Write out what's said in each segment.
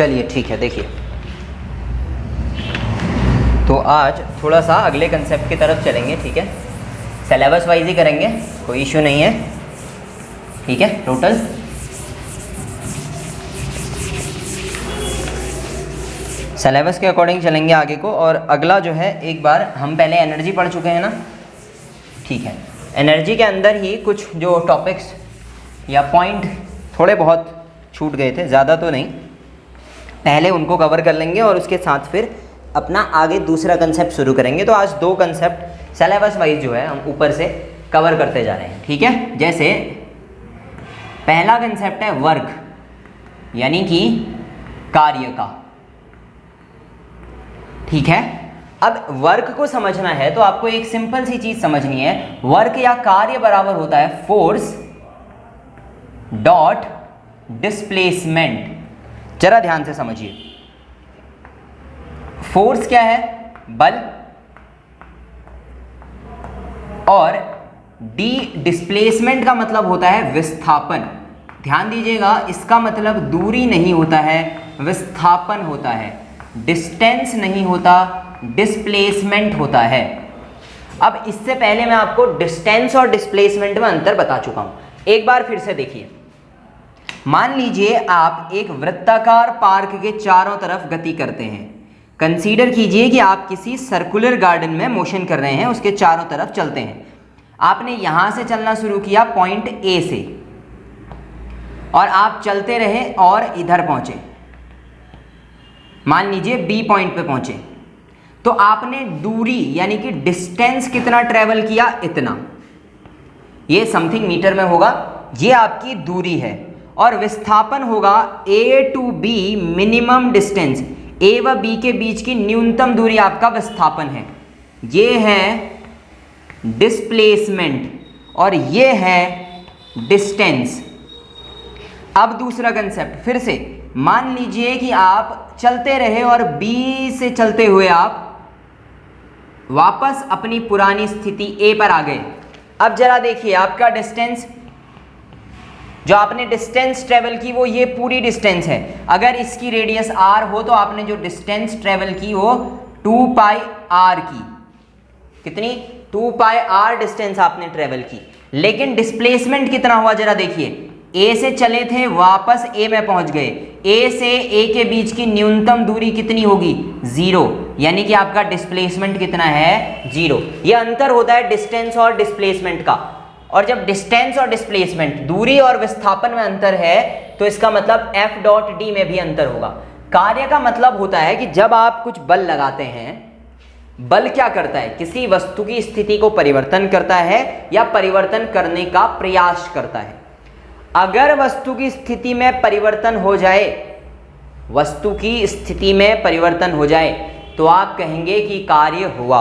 चलिए ठीक है, देखिए तो आज थोड़ा सा अगले कंसेप्ट की तरफ चलेंगे, ठीक है। सिलेबस वाइज ही करेंगे, कोई इश्यू नहीं है, ठीक है। टोटल सिलेबस के अकॉर्डिंग चलेंगे आगे को। और अगला जो है, एक बार हम पहले एनर्जी पढ़ चुके हैं ना, ठीक है। एनर्जी के अंदर ही कुछ जो टॉपिक्स या पॉइंट थोड़े बहुत छूट गए थे, ज़्यादा तो नहीं, पहले उनको कवर कर लेंगे और उसके साथ फिर अपना आगे दूसरा कंसेप्ट शुरू करेंगे। तो आज दो कंसेप्ट सिलेबस वाइज जो है हम ऊपर से कवर करते जा रहे हैं, ठीक है। जैसे पहला कंसेप्ट है वर्क, यानी कि कार्य का, ठीक है। अब वर्क को समझना है तो आपको एक सिंपल सी चीज समझनी है, वर्क या कार्य बराबर होता है फोर्स डॉट डिस्प्लेसमेंट। जरा ध्यान से समझिए, फोर्स क्या है? बल, और डिस्प्लेसमेंट का मतलब होता है विस्थापन। ध्यान दीजिएगा, इसका मतलब दूरी नहीं होता है, विस्थापन होता है। डिस्टेंस नहीं होता, डिस्प्लेसमेंट होता है। अब इससे पहले मैं आपको डिस्टेंस और डिस्प्लेसमेंट में अंतर बता चुका हूं, एक बार फिर से देखिए। मान लीजिए आप एक वृत्ताकार पार्क के चारों तरफ गति करते हैं। कंसीडर कीजिए कि आप किसी सर्कुलर गार्डन में मोशन कर रहे हैं, उसके चारों तरफ चलते हैं। आपने यहां से चलना शुरू किया पॉइंट ए से, और आप चलते रहे और इधर पहुंचे, मान लीजिए बी पॉइंट पे पहुंचे। तो आपने दूरी यानी कि डिस्टेंस कितना ट्रेवल किया? इतना। ये समथिंग मीटर में होगा, ये आपकी दूरी है। और विस्थापन होगा ए टू बी मिनिमम डिस्टेंस, ए व बी के बीच की न्यूनतम दूरी आपका विस्थापन है। ये है डिस्प्लेसमेंट और ये है डिस्टेंस। अब दूसरा कंसेप्ट फिर से, मान लीजिए कि आप चलते रहे और बी से चलते हुए आप वापस अपनी पुरानी स्थिति ए पर आ गए। अब जरा देखिए, आपका डिस्टेंस, जो आपने डिस्टेंस ट्रेवल की वो ये पूरी डिस्टेंस है। अगर इसकी रेडियस r हो तो आपने जो डिस्टेंस ट्रेवल की वो 2 पाई r की, कितनी? 2 पाई r डिस्टेंस आपने ट्रेवल की। लेकिन डिस्प्लेसमेंट कितना हुआ जरा देखिए, a से चले थे, वापस a में पहुंच गए, a से a के बीच की न्यूनतम दूरी कितनी होगी? 0, यानी कि आपका डिस्प्लेसमेंट कितना है? 0। यह अंतर होता है डिस्टेंस और डिस्प्लेसमेंट का। और जब डिस्टेंस और डिस्प्लेसमेंट, दूरी और विस्थापन में अंतर है, तो इसका मतलब F डॉट D में भी अंतर होगा। कार्य का मतलब होता है कि जब आप कुछ बल लगाते हैं, बल क्या करता है? किसी वस्तु की स्थिति को परिवर्तन करता है या परिवर्तन करने का प्रयास करता है। अगर वस्तु की स्थिति में परिवर्तन हो जाए, वस्तु की स्थिति में परिवर्तन हो जाए तो आप कहेंगे कि कार्य हुआ,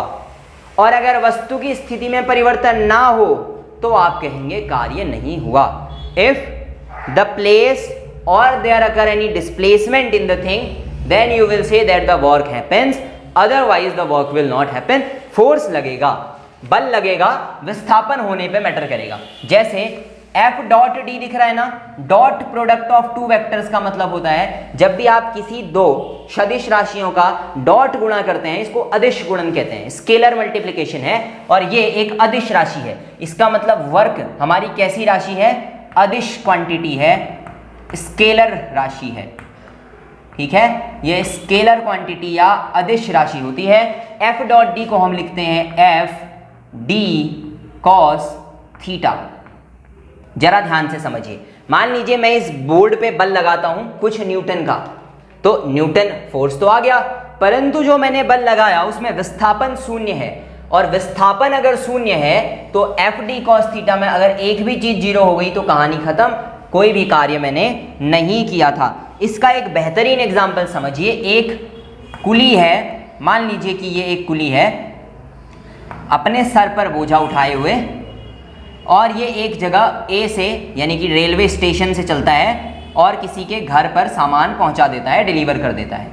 और अगर वस्तु की स्थिति में परिवर्तन ना हो तो आप कहेंगे कार्य नहीं हुआ। इफ द प्लेस और there occur any displacement in the thing, then you will say that the work happens, otherwise the work will not happen. Force लगेगा, बल लगेगा, विस्थापन होने पे मैटर करेगा। जैसे F डॉट D दिख रहा है ना, dot product of two vectors का मतलब होता है जब भी आप किसी दो सदिश राशियों का डॉट गुणा करते हैं, इसको अदिश गुणन कहते हैं। स्केलर मल्टीप्लिकेशन है और ये एक अदिश राशि है। इसका मतलब वर्क हमारी कैसी राशि है? अदिश क्वांटिटी है, स्केलर राशि है, ठीक है। ये स्केलर क्वांटिटी या अदिश राशि होती है। F डॉट D को हम लिखते हैं F D cos थीटा। जरा ध्यान से समझिए, मान लीजिए मैं इस बोर्ड पे बल लगाता हूं कुछ न्यूटन का, तो न्यूटन फोर्स तो आ गया, परंतु जो मैंने बल लगाया उसमें विस्थापन शून्य है। और विस्थापन अगर शून्य है तो एफ डी कॉस थीटा में अगर एक भी चीज 0 हो गई तो कहानी खत्म, कोई भी कार्य मैंने नहीं किया था। इसका एक बेहतरीन एग्जाम्पल समझिए, एक कुली है, मान लीजिए कि ये एक कुली है, अपने सर पर बोझा उठाए हुए, और ये एक जगह ए से यानी कि रेलवे स्टेशन से चलता है और किसी के घर पर सामान पहुंचा देता है, डिलीवर कर देता है।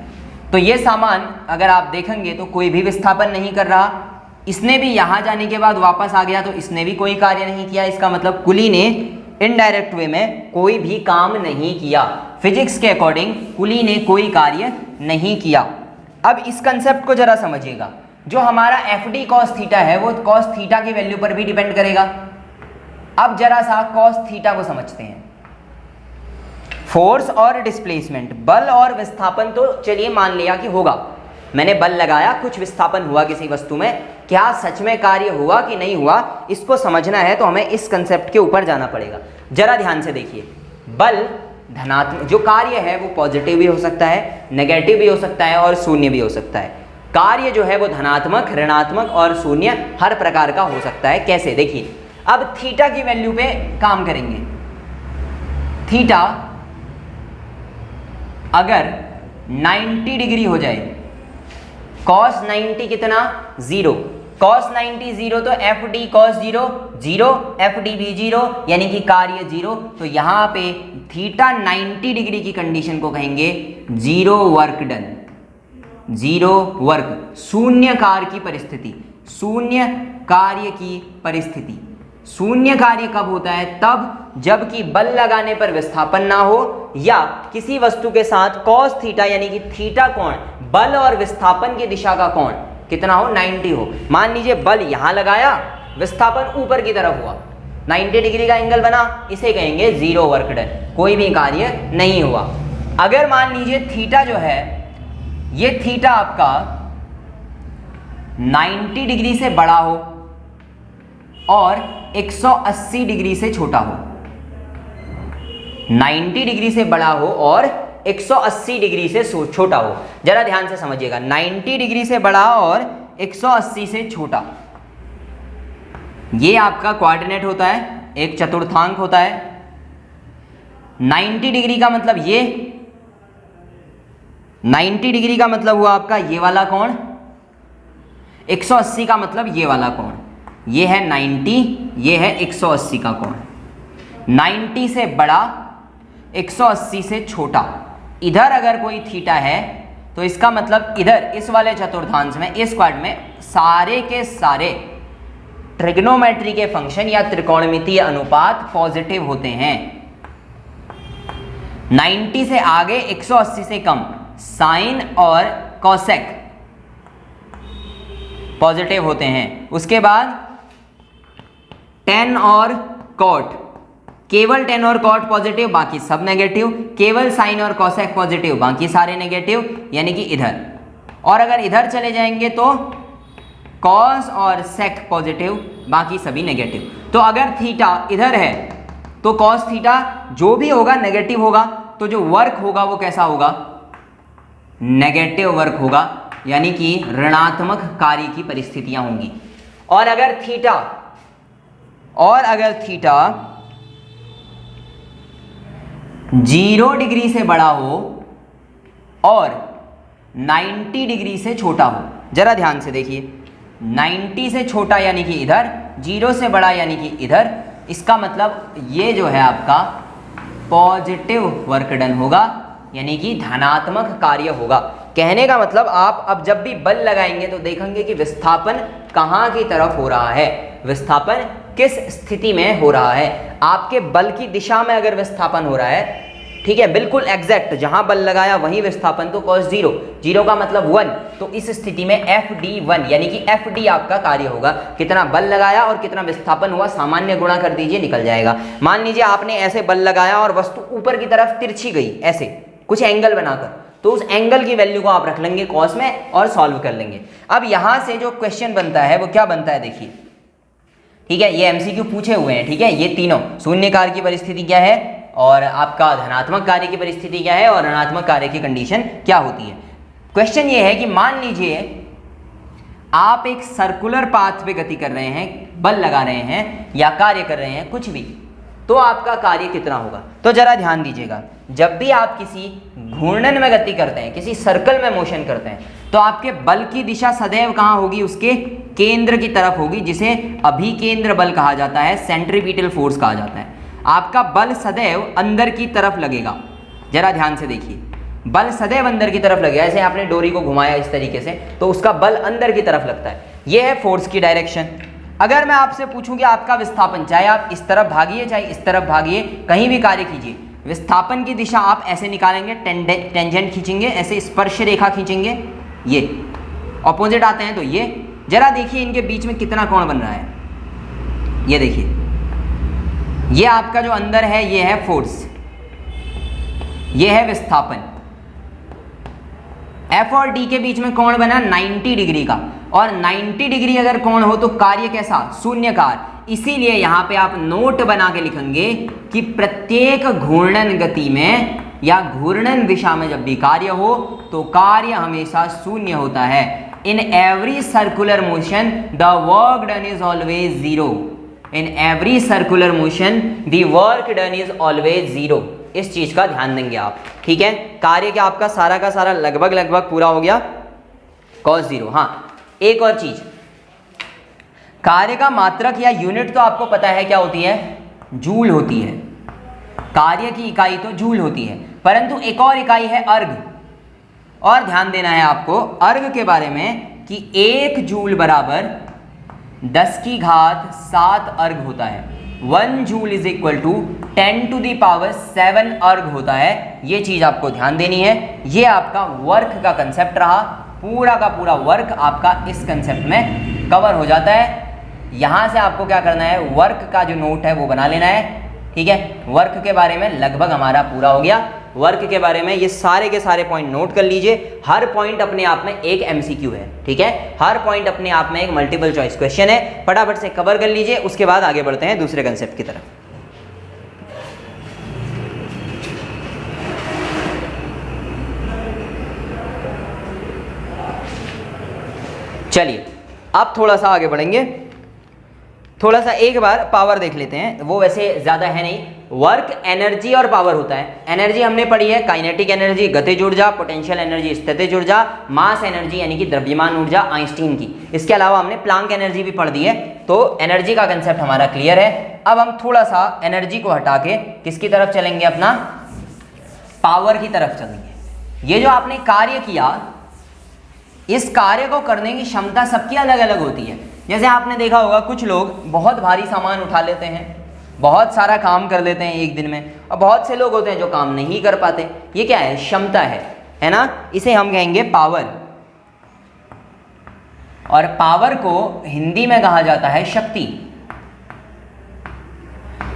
तो ये सामान अगर आप देखेंगे तो कोई भी विस्थापन नहीं कर रहा, इसने भी यहाँ जाने के बाद वापस आ गया तो इसने भी कोई कार्य नहीं किया। इसका मतलब कुली ने इनडायरेक्ट वे में कोई भी काम नहीं किया। फिजिक्स के अकॉर्डिंग कुली ने कोई कार्य नहीं किया। अब इस कंसेप्ट को जरा समझिएगा, जो हमारा एफ डी कॉस थीटा है वो कॉस थीटा की वैल्यू पर भी डिपेंड करेगा। अब जरा सा कॉस थीटा को समझते हैं। फोर्स और डिस्प्लेसमेंट, बल और विस्थापन तो चलिए मान लिया कि होगा, मैंने बल लगाया, कुछ विस्थापन हुआ किसी वस्तु में, क्या सच में कार्य हुआ कि नहीं हुआ, इसको समझना है तो हमें इस कंसेप्ट के ऊपर जाना पड़ेगा। जरा ध्यान से देखिए, बल धनात्मक जो कार्य है वो पॉजिटिव भी हो सकता है, नेगेटिव भी हो सकता है और शून्य भी हो सकता है। कार्य जो है वो धनात्मक, ऋणात्मक और शून्य हर प्रकार का हो सकता है। कैसे, देखिए अब थीटा की वैल्यू पे काम करेंगे। थीटा अगर 90 डिग्री हो जाए, cos 90 कितना 0, cos 90 0 तो F D cos 0 0, F D भी 0 यानी कि कार्य 0। तो यहां पे थीटा 90 डिग्री की कंडीशन को कहेंगे 0 वर्क डन, 0 वर्क, शून्य कार्य की परिस्थिति, शून्य कार्य की परिस्थिति। शून्य कार्य कब होता है, तब जबकि बल लगाने पर विस्थापन ना हो या किसी वस्तु के साथ cos थीटा यानी कि थीटा कोण, बल और विस्थापन की दिशा का कोण कितना हो, 90 हो। मान लीजिए बल यहां लगाया, विस्थापन ऊपर की तरफ हुआ, 90 डिग्री का एंगल बना, इसे कहेंगे 0 वर्क डन, कोई भी कार्य नहीं हुआ। अगर मान लीजिए थीटा जो है ये थीटा आपका 90 डिग्री से बड़ा हो और 180 डिग्री से छोटा हो, 90 डिग्री से बड़ा हो और 180 डिग्री से छोटा हो। जरा ध्यान से समझिएगा, 90 डिग्री से बड़ा और 180 से छोटा, ये आपका कोऑर्डिनेट होता है, एक चतुर्थांक होता है। 90 डिग्री का मतलब ये, 90 डिग्री का मतलब हुआ आपका ये वाला कोण, 180 का मतलब ये वाला कोण। ये है 90, ये है 180 का कोण। 90 से बड़ा, 180 से छोटा। इधर अगर कोई थीटा है तो इसका मतलब इधर इस वाले चतुर्थांश में, इस क्वाड में सारे के सारे ट्रिग्नोमेट्री के फंक्शन या त्रिकोणमितीय अनुपात पॉजिटिव होते हैं। 90 से आगे 180 से कम साइन और कोसेक पॉजिटिव होते हैं। उसके बाद टेन और कॉट, केवल टेन और कॉट पॉजिटिव, बाकी सब नेगेटिव, केवल साइन और कोसेक पॉजिटिव, बाकी सारे नेगेटिव, यानी कि इधर। और अगर इधर चले जाएंगे तो कॉस और सेक पॉजिटिव, बाकी सभी नेगेटिव। तो अगर थीटा इधर है तो कॉस थीटा जो भी होगा नेगेटिव होगा, तो जो वर्क होगा वो कैसा होगा, नेगेटिव वर्क होगा, यानी कि ऋणात्मक कार्य की परिस्थितियां होंगी। और अगर थीटा 0 डिग्री से बड़ा हो और 90 डिग्री से छोटा हो, जरा ध्यान से देखिए, 90 से छोटा यानी कि इधर, 0 से बड़ा यानी कि इधर, इसका मतलब ये जो है आपका पॉजिटिव वर्क डन होगा, यानी कि धनात्मक कार्य होगा। कहने का मतलब आप अब जब भी बल लगाएंगे तो देखेंगे कि विस्थापन कहाँ की तरफ हो रहा है, विस्थापन किस स्थिति में हो रहा है। आपके बल की दिशा में अगर विस्थापन हो रहा है, ठीक है, बिल्कुल एग्जैक्ट जहां बल लगाया वहीं विस्थापन, तो cos 0, 0 का मतलब 1, तो इस स्थिति में एफ डी 1 यानी कि एफ डी आपका कार्य होगा। कितना बल लगाया और कितना विस्थापन हुआ, सामान्य गुणा कर दीजिए, निकल जाएगा। मान लीजिए आपने ऐसे बल लगाया और वस्तु ऊपर की तरफ तिरछी गई, ऐसे कुछ एंगल बनाकर, तो उस एंगल की वैल्यू को आप रख लेंगे कॉस में और सॉल्व कर लेंगे। अब यहां से जो क्वेश्चन बनता है वो क्या बनता है, देखिए, ठीक है, ये एमसीक्यू पूछे हुए हैं, ठीक है, ये तीनों, शून्य कार्य की परिस्थिति क्या है, और आपका धनात्मक कार्य की परिस्थिति क्या है, और ऋणात्मक कार्य की कंडीशन क्या होती है। क्वेश्चन ये है कि मान लीजिए आप एक सर्कुलर पाथ पे गति कर रहे हैं, बल लगा रहे हैं या कार्य कर रहे हैं, कुछ भी, तो आपका कार्य कितना होगा। तो जरा ध्यान दीजिएगा, जब भी आप किसी घूर्णन में गति करते हैं, किसी सर्कल में मोशन करते हैं, तो आपके बल की दिशा सदैव कहाँ होगी, उसके केंद्र की तरफ होगी, जिसे अभिकेंद्र बल कहा जाता है, सेंट्रीपिटल फोर्स कहा जाता है। आपका बल सदैव अंदर की तरफ लगेगा। जरा ध्यान से देखिए, बल सदैव अंदर की तरफ लगेगा। ऐसे आपने डोरी को घुमाया इस तरीके से, तो उसका बल अंदर की तरफ लगता है। यह है फोर्स की डायरेक्शन। अगर मैं आपसे पूछूं कि आपका विस्थापन, चाहे आप इस तरफ भागिए चाहे इस तरफ भागिए, कहीं भी कार्य कीजिए, विस्थापन की दिशा आप ऐसे निकालेंगे, टेंजेंट खींचेंगे, ऐसे स्पर्श रेखा खींचेंगे, ये ऑपोजिट आते हैं तो ये। जरा देखिए इनके बीच में कितना कोण बन रहा है, ये देखिए, ये आपका जो अंदर है ये है फोर्स, ये है विस्थापन। F और D के बीच में कोण बना 90 डिग्री का, और 90 डिग्री अगर कोण हो तो कार्य कैसा, शून्यकार। इसीलिए यहां पे आप नोट बना के लिखेंगे कि प्रत्येक घूर्णन गति में या घूर्णन दिशा में जब भी कार्य हो तो कार्य हमेशा शून्य होता है। In every circular motion the work done is always zero. In every circular motion the work done is always zero. इस चीज का ध्यान देंगे आप, ठीक है। कार्य क्या आपका सारा का सारा लगभग पूरा हो गया, cos जीरो। हाँ, एक और चीज, कार्य का मात्रक या यूनिट तो आपको पता है क्या होती है, जूल होती है। कार्य की इकाई तो जूल होती है, परंतु एक और इकाई है अर्घ। और ध्यान देना है आपको अर्घ के बारे में कि 1 जूल बराबर 10 की घात 7 अर्घ होता है। 1 joule is equal to 10 to the power 7 erg होता है। ये चीज आपको ध्यान देनी है। ये आपका वर्क का कंसेप्ट रहा, पूरा का पूरा वर्क आपका इस कंसेप्ट में कवर हो जाता है। यहां से आपको क्या करना है, वर्क का जो नोट है वो बना लेना है, ठीक है। वर्क के बारे में लगभग हमारा पूरा हो गया। वर्क के बारे में ये सारे के सारे पॉइंट नोट कर लीजिए। हर पॉइंट अपने आप में एक एमसीक्यू है, ठीक है। हर पॉइंट अपने आप में एक मल्टीपल चॉइस क्वेश्चन है। फटाफट से कवर कर लीजिए, उसके बाद आगे बढ़ते हैं दूसरे कंसेप्ट की तरफ। चलिए अब थोड़ा सा आगे बढ़ेंगे, थोड़ा सा एक बार पावर देख लेते हैं। वो वैसे ज़्यादा है नहीं, वर्क एनर्जी और पावर होता है। एनर्जी हमने पढ़ी है, काइनेटिक एनर्जी गतिज ऊर्जा, पोटेंशियल एनर्जी स्थितिज ऊर्जा, मास एनर्जी यानी कि द्रव्यमान ऊर्जा आइंस्टीन की। इसके अलावा हमने प्लांक एनर्जी भी पढ़ दी है, तो एनर्जी का कंसेप्ट हमारा क्लियर है। अब हम थोड़ा सा एनर्जी को हटा के किसकी तरफ चलेंगे, अपना पावर की तरफ चलेंगे। ये जो आपने कार्य किया, इस कार्य को करने की क्षमता सबकी अलग अलग होती है। जैसे आपने देखा होगा कुछ लोग बहुत भारी सामान उठा लेते हैं, बहुत सारा काम कर लेते हैं एक दिन में, और बहुत से लोग होते हैं जो काम नहीं कर पाते। ये क्या है, क्षमता है ना। इसे हम कहेंगे पावर, और पावर को हिंदी में कहा जाता है शक्ति।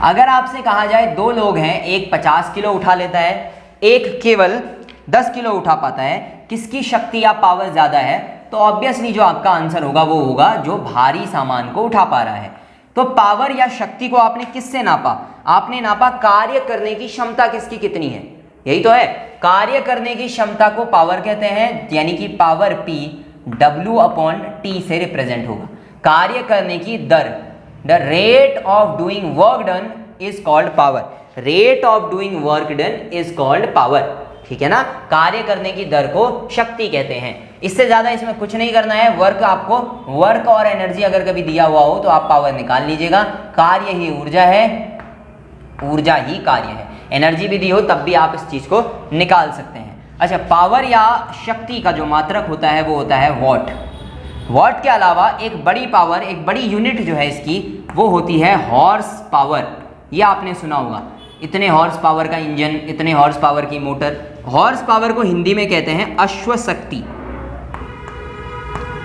अगर आपसे कहा जाए 2 लोग हैं, एक 50 किलो उठा लेता है, एक केवल 10 किलो उठा पाता है, किसकी शक्ति या पावर ज्यादा है, तो ऑब्वियसली जो आपका आंसर होगा वो होगा जो भारी सामान को उठा पा रहा है। तो पावर या शक्ति को आपने किससे नापा, आपने नापा कार्य करने की क्षमता किसकी कितनी है, यही तो है। कार्य करने की क्षमता को पावर कहते हैं, यानी कि पावर P W/T से रिप्रेजेंट होगा। कार्य करने की दर, the rate of doing work done is called power. Rate of doing work done is called power, ठीक है ना। कार्य करने की दर को शक्ति कहते हैं। इससे ज्यादा इसमें कुछ नहीं करना है। वर्क आपको, वर्क और एनर्जी अगर कभी दिया हुआ हो तो आप पावर निकाल लीजिएगा। कार्य ही ऊर्जा है, ऊर्जा ही कार्य है। एनर्जी भी दी हो तब भी आप इस चीज को निकाल सकते हैं। अच्छा, पावर या शक्ति का जो मात्रक होता है वो होता है वॉट। वॉट के अलावा एक बड़ी पावर, एक बड़ी यूनिट जो है इसकी, वो होती है हॉर्स पावर। ये आपने सुना होगा, इतने हॉर्स पावर का इंजन, इतने हॉर्स पावर की मोटर। हॉर्स पावर को हिंदी में कहते हैं अश्व शक्ति।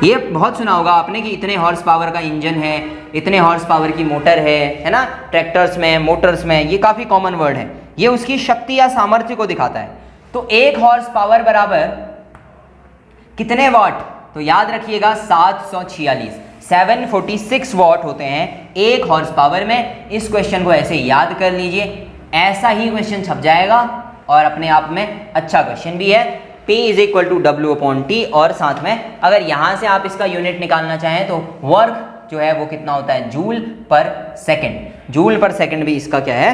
ये बहुत सुना होगा आपने कि इतने हॉर्स पावर का इंजन है, इतने हॉर्स पावर की मोटर है ना। ट्रैक्टर्स में, मोटर्स में, ये काफ़ी कॉमन वर्ड है। ये उसकी शक्ति या सामर्थ्य को दिखाता है। तो 1 हॉर्स पावर बराबर कितने वॉट, तो याद रखिएगा 746, 746 वॉट होते हैं 1 हॉर्स पावर में। इस क्वेश्चन को ऐसे याद कर लीजिए, ऐसा ही क्वेश्चन छप जाएगा और अपने आप में अच्छा क्वेश्चन भी है। P = W/T, और साथ में अगर यहां से आप इसका यूनिट निकालना चाहें तो वर्क जो है वो कितना होता है, जूल पर सेकंड। जूल पर सेकंड भी इसका क्या है,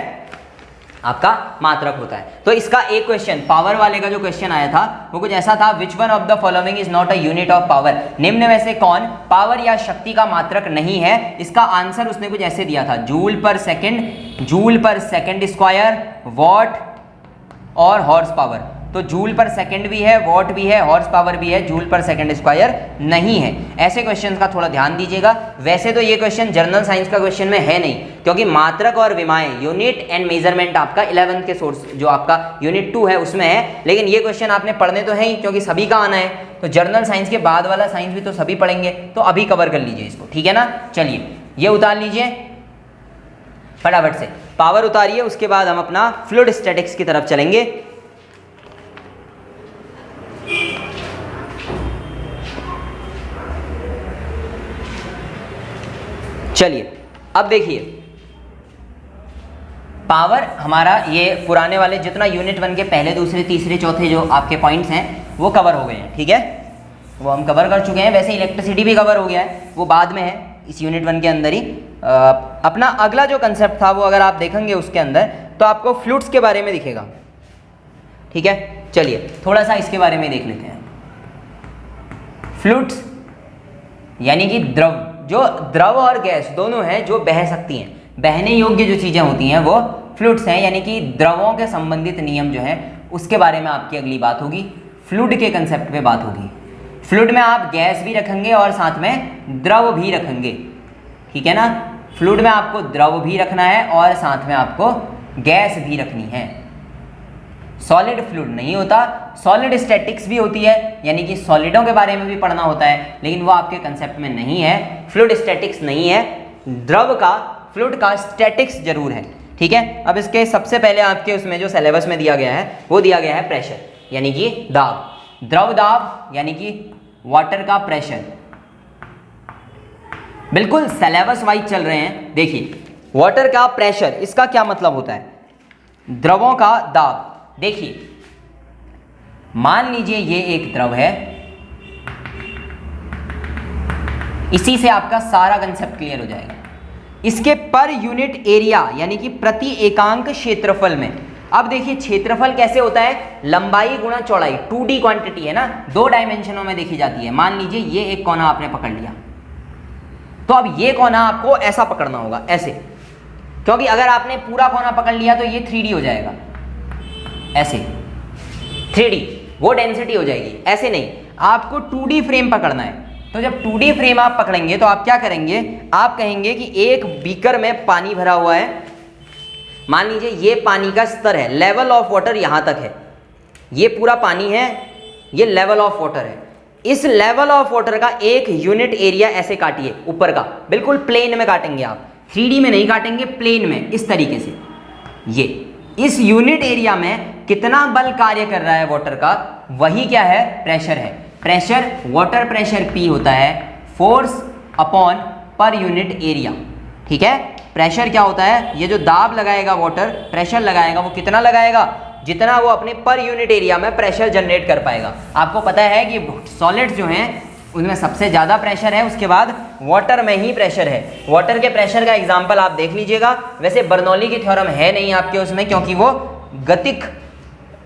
आपका मात्रक होता है। तो इसका एक क्वेश्चन, पावर वाले का जो क्वेश्चन आया था वो कुछ ऐसा था, which one of the following is not a unit of power. निम्न में से कौन पावर या शक्ति का मात्रक नहीं है। इसका आंसर उसने कुछ ऐसे दिया था, जूल पर सेकंड, जूल पर सेकंड स्क्वायर, वॉट और हॉर्स पावर। तो जूल पर सेकंड भी है, वॉट भी है, हॉर्स पावर भी है, जूल पर सेकंड स्क्वायर नहीं है। ऐसे क्वेश्चन का थोड़ा ध्यान दीजिएगा। वैसे तो ये क्वेश्चन जनरल साइंस का क्वेश्चन में है नहीं, क्योंकि मात्रक और विमाएं यूनिट एंड मेजरमेंट आपका 11th के सोर्स जो आपका यूनिट 2 है उसमें है, लेकिन ये क्वेश्चन आपने पढ़ने तो है ही, क्योंकि सभी का आना है। तो जनरल साइंस के बाद वाला साइंस भी तो सभी पढ़ेंगे, तो अभी कवर कर लीजिए इसको, ठीक है ना। चलिए ये उतार लीजिए फटाफट से, पावर उतारिए, उसके बाद हम अपना फ्लूइड स्टैटिक्स की तरफ चलेंगे। चलिए अब देखिए, पावर हमारा ये पुराने वाले जितना यूनिट 1 के पहले, दूसरे, तीसरे, चौथे जो आपके पॉइंट्स हैं वो कवर हो गए हैं, ठीक है, वो हम कवर कर चुके हैं। वैसे इलेक्ट्रिसिटी भी कवर हो गया है, वो बाद में है इस यूनिट 1 के अंदर ही। अपना अगला जो कंसेप्ट था वो अगर आप देखेंगे उसके अंदर तो आपको फ्लूइड्स के बारे में दिखेगा, ठीक है। चलिए थोड़ा सा इसके बारे में देख लेते हैं। फ्लूइड्स यानी कि द्रव, जो द्रव और गैस दोनों हैं जो बह सकती हैं, बहने योग्य जो चीज़ें होती हैं वो फ्लूइड्स हैं, यानी कि द्रवों के संबंधित नियम जो है उसके बारे में आपकी अगली बात होगी। फ्लूइड के कंसेप्ट पे बात होगी। फ्लूइड में आप गैस भी रखेंगे और साथ में द्रव भी रखेंगे, ठीक है ना। फ्लूइड में आपको द्रव भी रखना है और साथ में आपको गैस भी रखनी है। सॉलिड फ्लूइड नहीं होता, सॉलिड स्टैटिक्स भी होती है, यानी कि सॉलिडों के बारे में भी पढ़ना होता है, लेकिन वो आपके कंसेप्ट में नहीं है। फ्लूइड स्टैटिक्स नहीं है, द्रव का, फ्लूइड का स्टैटिक्स जरूर है, ठीक है। अब इसके सबसे पहले आपके उसमें जो सिलेबस में दिया गया है वो दिया गया है प्रेशर, यानी कि दाब, द्रव दाब यानी कि वाटर का प्रेशर। बिल्कुल सिलेबस वाइज चल रहे हैं। देखिए वाटर का प्रेशर, इसका क्या मतलब होता है, द्रवों का दाब। देखिए मान लीजिए ये एक द्रव है, इसी से आपका सारा कंसेप्ट क्लियर हो जाएगा। इसके पर यूनिट एरिया यानी कि प्रति एकांक क्षेत्रफल में, अब देखिए क्षेत्रफल कैसे होता है, लंबाई गुणा चौड़ाई, 2D क्वांटिटी है ना, 2 डायमेंशनों में देखी जाती है। मान लीजिए ये एक कोना आपने पकड़ लिया, तो अब ये कोना आपको ऐसा पकड़ना होगा, ऐसे, क्योंकि अगर आपने पूरा कोना पकड़ लिया तो ये 3D हो जाएगा, ऐसे 3D वो डेंसिटी हो जाएगी। ऐसे नहीं, आपको 2D फ्रेम पकड़ना है। तो जब 2D फ्रेम आप पकड़ेंगे तो आप क्या करेंगे, आप कहेंगे कि एक बीकर में पानी भरा हुआ है, मान लीजिए ये पानी का स्तर है, लेवल ऑफ वाटर यहाँ तक है, ये पूरा पानी है, ये लेवल ऑफ वाटर है। इस लेवल ऑफ वाटर का एक यूनिट एरिया ऐसे काटिए, ऊपर का बिल्कुल प्लेन में काटेंगे आप, 3D में नहीं काटेंगे, प्लेन में, इस तरीके से। ये इस यूनिट एरिया में कितना बल कार्य कर रहा है वाटर का, वही क्या है, प्रेशर है। प्रेशर, वाटर प्रेशर P होता है force upon per unit area, ठीक है। प्रेशर क्या होता है, ये जो दाब लगाएगा वाटर, प्रेशर लगाएगा, वो कितना लगाएगा, जितना वो अपने पर यूनिट एरिया में प्रेशर जनरेट कर पाएगा। आपको पता है कि सॉलिड्स जो हैं उनमें सबसे ज़्यादा प्रेशर है, उसके बाद वाटर में ही प्रेशर है। वाटर के प्रेशर का एग्जाम्पल आप देख लीजिएगा। वैसे बर्नौली की थ्योरम है नहीं आपके उसमें, क्योंकि वो गतिक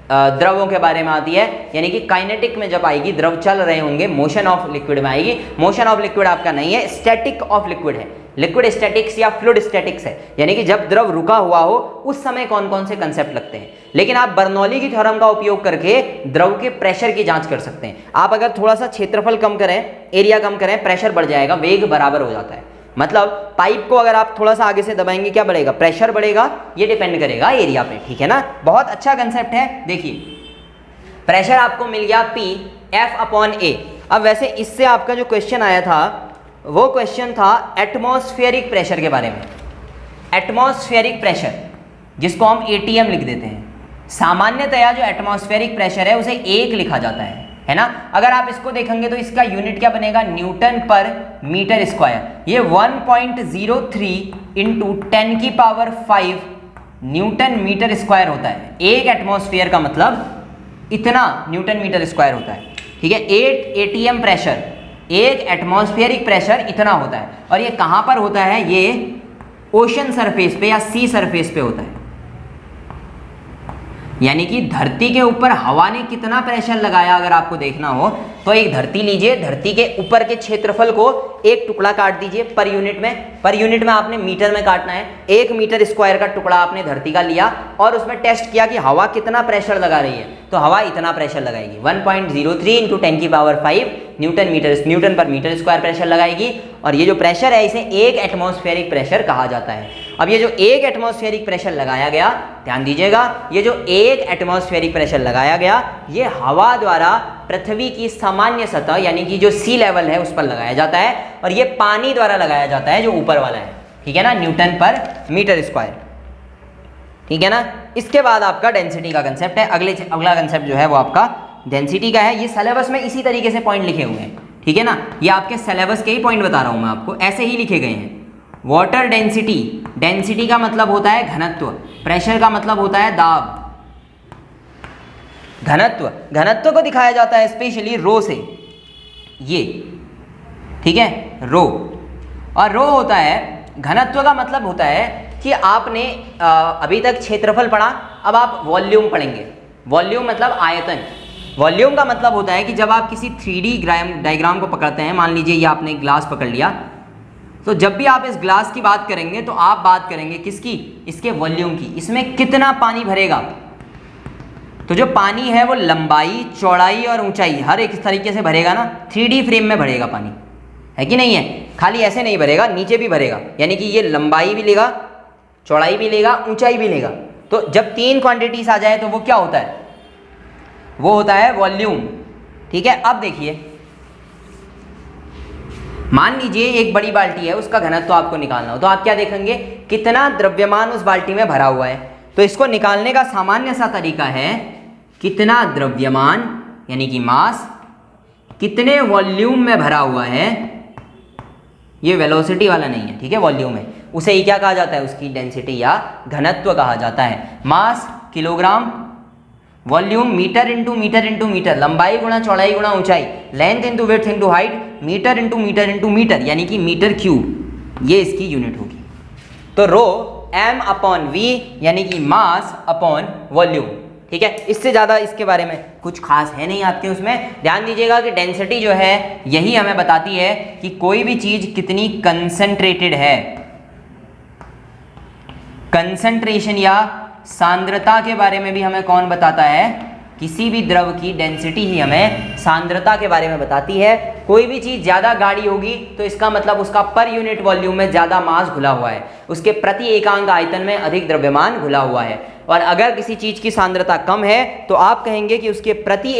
द्रवों के बारे में आती है, यानी कि काइनेटिक में जब आएगी, द्रव चल रहे होंगे, मोशन ऑफ लिक्विड में आएगी। मोशन ऑफ लिक्विड आपका नहीं है, स्टैटिक ऑफ लिक्विड है। लिक्विड स्टैटिक्स या फ्लूइड स्टैटिक्स है, यानी कि जब द्रव रुका हुआ हो उस समय कौन कौन से कंसेप्ट लगते हैं। लेकिन आप बर्नौली की थ्योरम का उपयोग करके द्रव के प्रेशर की जांच कर सकते हैं। आप अगर थोड़ा सा क्षेत्रफल कम करें, एरिया कम करें, प्रेशर बढ़ जाएगा, वेग बराबर हो जाता है। मतलब पाइप को अगर आप थोड़ा सा आगे से दबाएंगे, क्या बढ़ेगा, प्रेशर बढ़ेगा, ये डिपेंड करेगा एरिया पे, ठीक है ना। बहुत अच्छा कंसेप्ट है। देखिए प्रेशर आपको मिल गया P F/A। अब वैसे इससे आपका जो क्वेश्चन आया था वो क्वेश्चन था एटमॉस्फेरिक प्रेशर के बारे में। एटमॉस्फेरिक प्रेशर जिसको हम ATM लिख देते हैं, सामान्यतया जो एटमॉस्फेरिक प्रेशर है उसे 1 लिखा जाता है ना। अगर आप इसको देखेंगे तो इसका यूनिट क्या बनेगा, न्यूटन पर मीटर स्क्वायर। ये 1.03 इंटू 10⁵ न्यूटन मीटर स्क्वायर होता है। एक एटमॉस्फेयर का मतलब इतना न्यूटन मीटर स्क्वायर होता है, ठीक है। 8 ATM प्रेशर, एक एटमॉस्फेरिक प्रेशर इतना होता है। और ये कहाँ पर होता है, ये ओशन सरफेस पे या सी सरफेस पे होता है। यानी कि धरती के ऊपर हवा ने कितना प्रेशर लगाया, अगर आपको देखना हो तो एक धरती लीजिए, धरती के ऊपर के क्षेत्रफल को एक टुकड़ा काट दीजिए पर यूनिट में आपने मीटर में काटना है। 1 मीटर स्क्वायर का टुकड़ा आपने धरती का लिया और उसमें टेस्ट किया कि हवा कितना प्रेशर लगा रही है, तो हवा इतना प्रेशर लगाएगी 1.03 × 10⁵ न्यूटन पर मीटर स्क्वायर प्रेशर लगाएगी। और ये जो प्रेशर है इसे एक एटमॉस्फेरिक प्रेशर कहा जाता है। अब ये जो एक एटमॉस्फेरिक प्रेशर लगाया गया, ध्यान दीजिएगा, ये जो एक एटमॉस्फेरिक प्रेशर लगाया गया ये हवा द्वारा पृथ्वी की सामान्य सतह यानी कि जो सी लेवल है उस पर लगाया जाता है, और ये पानी द्वारा लगाया जाता है जो ऊपर वाला है, ठीक है ना, न्यूटन पर मीटर स्क्वायर, ठीक है ना। इसके बाद आपका डेंसिटी का कंसेप्ट है। अगला कंसेप्ट जो है वो आपका डेंसिटी का है। ये सिलेबस में इसी तरीके से पॉइंट लिखे हुए हैं, ठीक है ना, ये आपके सिलेबस के ही पॉइंट बता रहा हूं मैं आपको, ऐसे ही लिखे गए हैं। वाटर डेंसिटी, डेंसिटी का मतलब होता है घनत्व, प्रेशर का मतलब होता है दाब। घनत्व को दिखाया जाता है स्पेशली रो से, ये, ठीक है, रो। और रो होता है, घनत्व का मतलब होता है कि आपने अभी तक क्षेत्रफल पढ़ा, अब आप वॉल्यूम पढ़ेंगे। वॉल्यूम मतलब आयतन। वॉल्यूम का मतलब होता है कि जब आप किसी 3D डायग्राम को पकड़ते हैं, मान लीजिए ये आपने ग्लास पकड़ लिया, तो जब भी आप इस ग्लास की बात करेंगे तो आप बात करेंगे किसकी, इसके वॉल्यूम की, इसमें कितना पानी भरेगा। तो जो पानी है वो लंबाई, चौड़ाई और ऊंचाई हर एक तरीके से भरेगा ना, 3D फ्रेम में भरेगा पानी, है कि नहीं है। खाली ऐसे नहीं भरेगा, नीचे भी भरेगा, यानी कि ये लंबाई भी लेगा, चौड़ाई भी लेगा, ऊंचाई भी लेगा। तो जब 3 क्वांटिटीज आ जाए तो वो क्या होता है, वो होता है वॉल्यूम, ठीक है। अब देखिए, मान लीजिए एक बड़ी बाल्टी है, उसका घनत्व आपको निकालना हो, तो आप क्या देखेंगे, कितना द्रव्यमान उस बाल्टी में भरा हुआ है। तो इसको निकालने का सामान्य सा तरीका है, कितना द्रव्यमान यानी कि मास कितने वॉल्यूम में भरा हुआ है, ये वेलोसिटी वाला नहीं है, ठीक है, वॉल्यूम है, उसे ही क्या कहा जाता है, उसकी डेंसिटी या घनत्व कहा जाता है। Mass kilogram, volume metre into metre into metre, लंबाई गुणा चौड़ाई गुणा ऊंचाई, length into width into height, metre into metre into metre, यानी कि मीटर क्यूब, ये इसकी यूनिट होगी। तो रो m/v यानी कि मास अपॉन वॉल्यूम, ठीक है। इससे ज़्यादा इसके बारे में कुछ खास है नहीं आपके उसमें। ध्यान दीजिएगा कि डेंसिटी जो है यही हमें बताती है कि कोई भी चीज़ कितनी कंसंट्रेटेड है। कंसंट्रेशन या सांद्रता के बारे में भी हमें कौन बताता है, किसी भी द्रव की डेंसिटी ही हमें सांद्रता के बारे में बताती है। कोई भी चीज़ ज़्यादा गाढ़ी होगी तो इसका मतलब उसका पर यूनिट वॉल्यूम में ज़्यादा मास घुला हुआ है, उसके प्रति एकांक आयतन में अधिक द्रव्यमान घुला हुआ है। और अगर किसी चीज़ की सांद्रता कम है तो आप कहेंगे कि उसके प्रति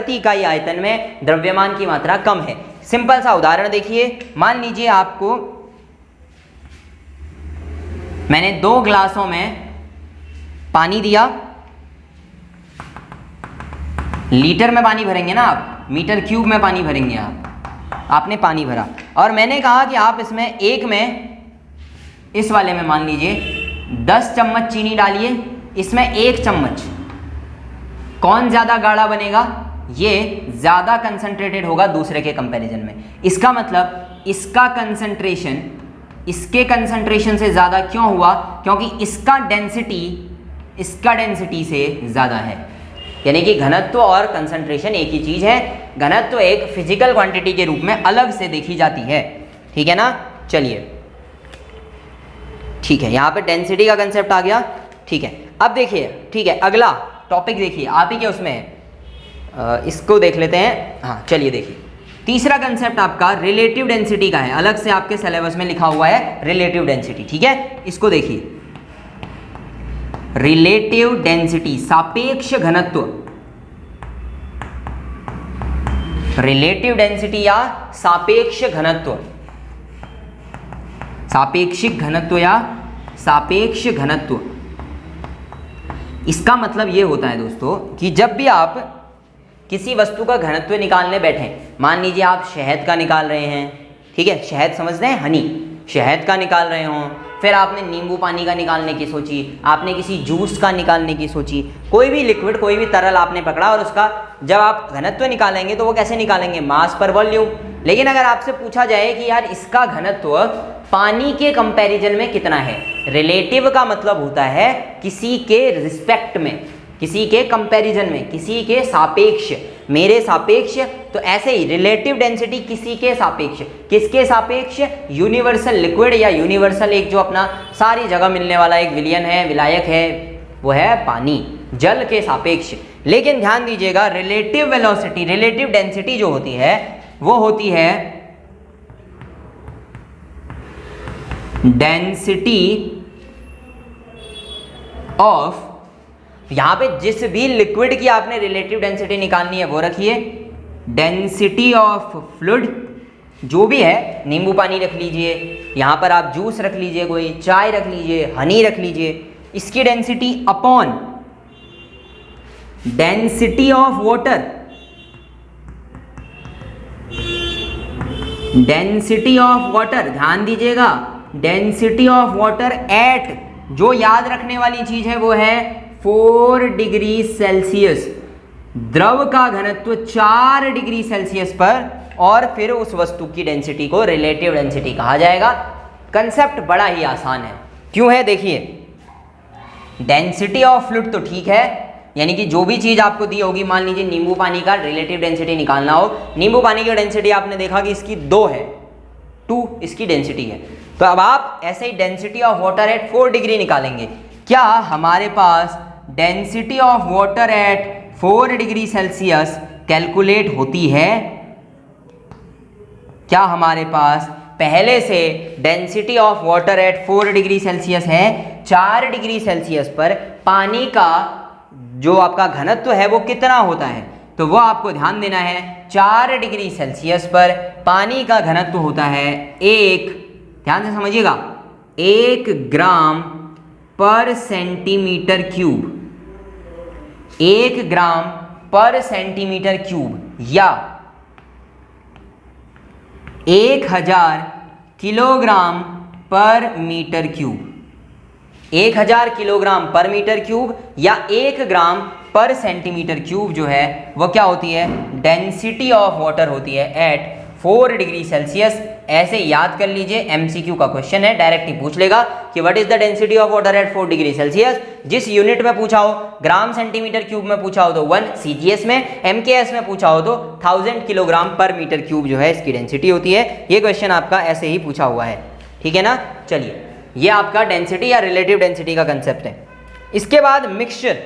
इकाई आयतन में द्रव्यमान की मात्रा कम है। सिंपल सा उदाहरण देखिए, मान लीजिए आपको मैंने 2 ग्लासों में पानी दिया, लीटर में पानी भरेंगे ना आप, मीटर क्यूब में पानी भरेंगे आप, आपने पानी भरा और मैंने कहा कि आप इसमें एक में, इस वाले में मान लीजिए 10 चम्मच चीनी डालिए, इसमें 1 चम्मच, कौन ज़्यादा गाढ़ा बनेगा, ये ज़्यादा कंसंट्रेटेड होगा दूसरे के कंपैरिजन में। इसका मतलब इसका कंसंट्रेशन इसके कंसंट्रेशन से ज़्यादा क्यों हुआ, क्योंकि इसका डेंसिटी से ज़्यादा है। यानी कि घनत्व और कंसंट्रेशन एक ही चीज़ है। घनत्व एक फिजिकल क्वांटिटी के रूप में अलग से देखी जाती है, ठीक है ना। चलिए, ठीक है, यहाँ पे डेंसिटी का कंसेप्ट आ गया, ठीक है। अब देखिए, ठीक है, अगला टॉपिक देखिए, आप ही के उसमें है, इसको देख लेते हैं। हाँ चलिए देखिए, तीसरा कंसेप्ट आपका रिलेटिव डेंसिटी का है, अलग से आपके सिलेबस में लिखा हुआ है रिलेटिव डेंसिटी, ठीक है। इसको देखिए, रिलेटिव डेंसिटी, सापेक्ष घनत्व, रिलेटिव डेंसिटी या सापेक्ष घनत्व, सापेक्षिक घनत्व या सापेक्ष घनत्व। इसका मतलब ये होता है दोस्तों कि जब भी आप किसी वस्तु का घनत्व निकालने बैठे, मान लीजिए आप शहद का निकाल रहे हैं, ठीक है, शहद समझते हैं, हनी, शहद का निकाल रहे हों, फिर आपने नींबू पानी का निकालने की सोची, आपने किसी जूस का निकालने की सोची, कोई भी लिक्विड, कोई भी तरल आपने पकड़ा और उसका जब आप घनत्व निकालेंगे तो वो कैसे निकालेंगे, मास पर वॉल्यूम। लेकिन अगर आपसे पूछा जाए कि यार इसका घनत्व पानी के कंपैरिजन में कितना है, रिलेटिव का मतलब होता है किसी के रिस्पेक्ट में, किसी के कंपैरिजन में, किसी के सापेक्ष। मेरे सापेक्ष, तो ऐसे ही रिलेटिव डेंसिटी किसी के सापेक्ष, किसके सापेक्ष, यूनिवर्सल लिक्विड या यूनिवर्सल एक जो अपना सारी जगह मिलने वाला एक विलयन है, विलायक है, वो है पानी, जल के सापेक्ष। लेकिन ध्यान दीजिएगा रिलेटिव वेलोसिटी, रिलेटिव डेंसिटी जो होती है वो होती है डेंसिटी ऑफ, यहां पे जिस भी लिक्विड की आपने रिलेटिव डेंसिटी निकालनी है वो रखिए, डेंसिटी ऑफ फ्लूइड जो भी है, नींबू पानी रख लीजिए, यहां पर आप जूस रख लीजिए, कोई चाय रख लीजिए, हनी रख लीजिए, इसकी density upon density of water, density of water, ध्यान दीजिएगा डेंसिटी ऑफ वाटर एट, जो याद रखने वाली चीज है वो है 4 डिग्री सेल्सियस, द्रव का घनत्व 4 डिग्री सेल्सियस पर, और फिर उस वस्तु की डेंसिटी को रिलेटिव डेंसिटी कहा जाएगा। कंसेप्ट बड़ा ही आसान है, क्यों है देखिए, डेंसिटी ऑफ फ्लूइड तो ठीक है, यानी कि जो भी चीज आपको दी होगी, मान लीजिए नींबू पानी का रिलेटिव डेंसिटी निकालना हो, नींबू पानी की डेंसिटी आपने देखा कि इसकी 2 है, 2 इसकी डेंसिटी है, तो अब आप ऐसे ही density of water at 4 degree निकालेंगे। क्या हमारे पास density of water at 4 degree celsius calculate होती है? क्या हमारे पास पहले से density of water at 4 degree celsius है? 4 डिग्री सेल्सियस पर पानी का जो आपका घनत्व है वो कितना होता है, तो वो आपको ध्यान देना है। 4 डिग्री सेल्सियस पर पानी का घनत्व होता है 1, ध्यान से समझिएगा, 1 ग्राम पर सेंटीमीटर क्यूब, 1 ग्राम पर सेंटीमीटर क्यूब, या 1000 किलोग्राम पर मीटर क्यूब, 1000 किलोग्राम पर मीटर क्यूब या 1 ग्राम पर सेंटीमीटर क्यूब जो है वो क्या होती है, डेंसिटी ऑफ वाटर होती है एट 4 डिग्री सेल्सियस। ऐसे याद कर लीजिए, एमसीक्यू का क्वेश्चन है, डायरेक्ट ही पूछ लेगा कि what is the density of water at 4 degree Celsius. जिस यूनिट में पूछा हो, ग्राम सेंटीमीटर क्यूब में पूछा हो तो 1, सीजीएस में, एमकेएस में पूछा हो तो 1000 किलोग्राम पर मीटर क्यूब जो है इसकी डेंसिटी होती है। ये क्वेश्चन आपका ऐसे ही पूछा हुआ है, ठीक है ना। चलिए, ये आपका डेंसिटी या रिलेटिव डेंसिटी का कंसेप्ट है। इसके बाद मिक्सचर,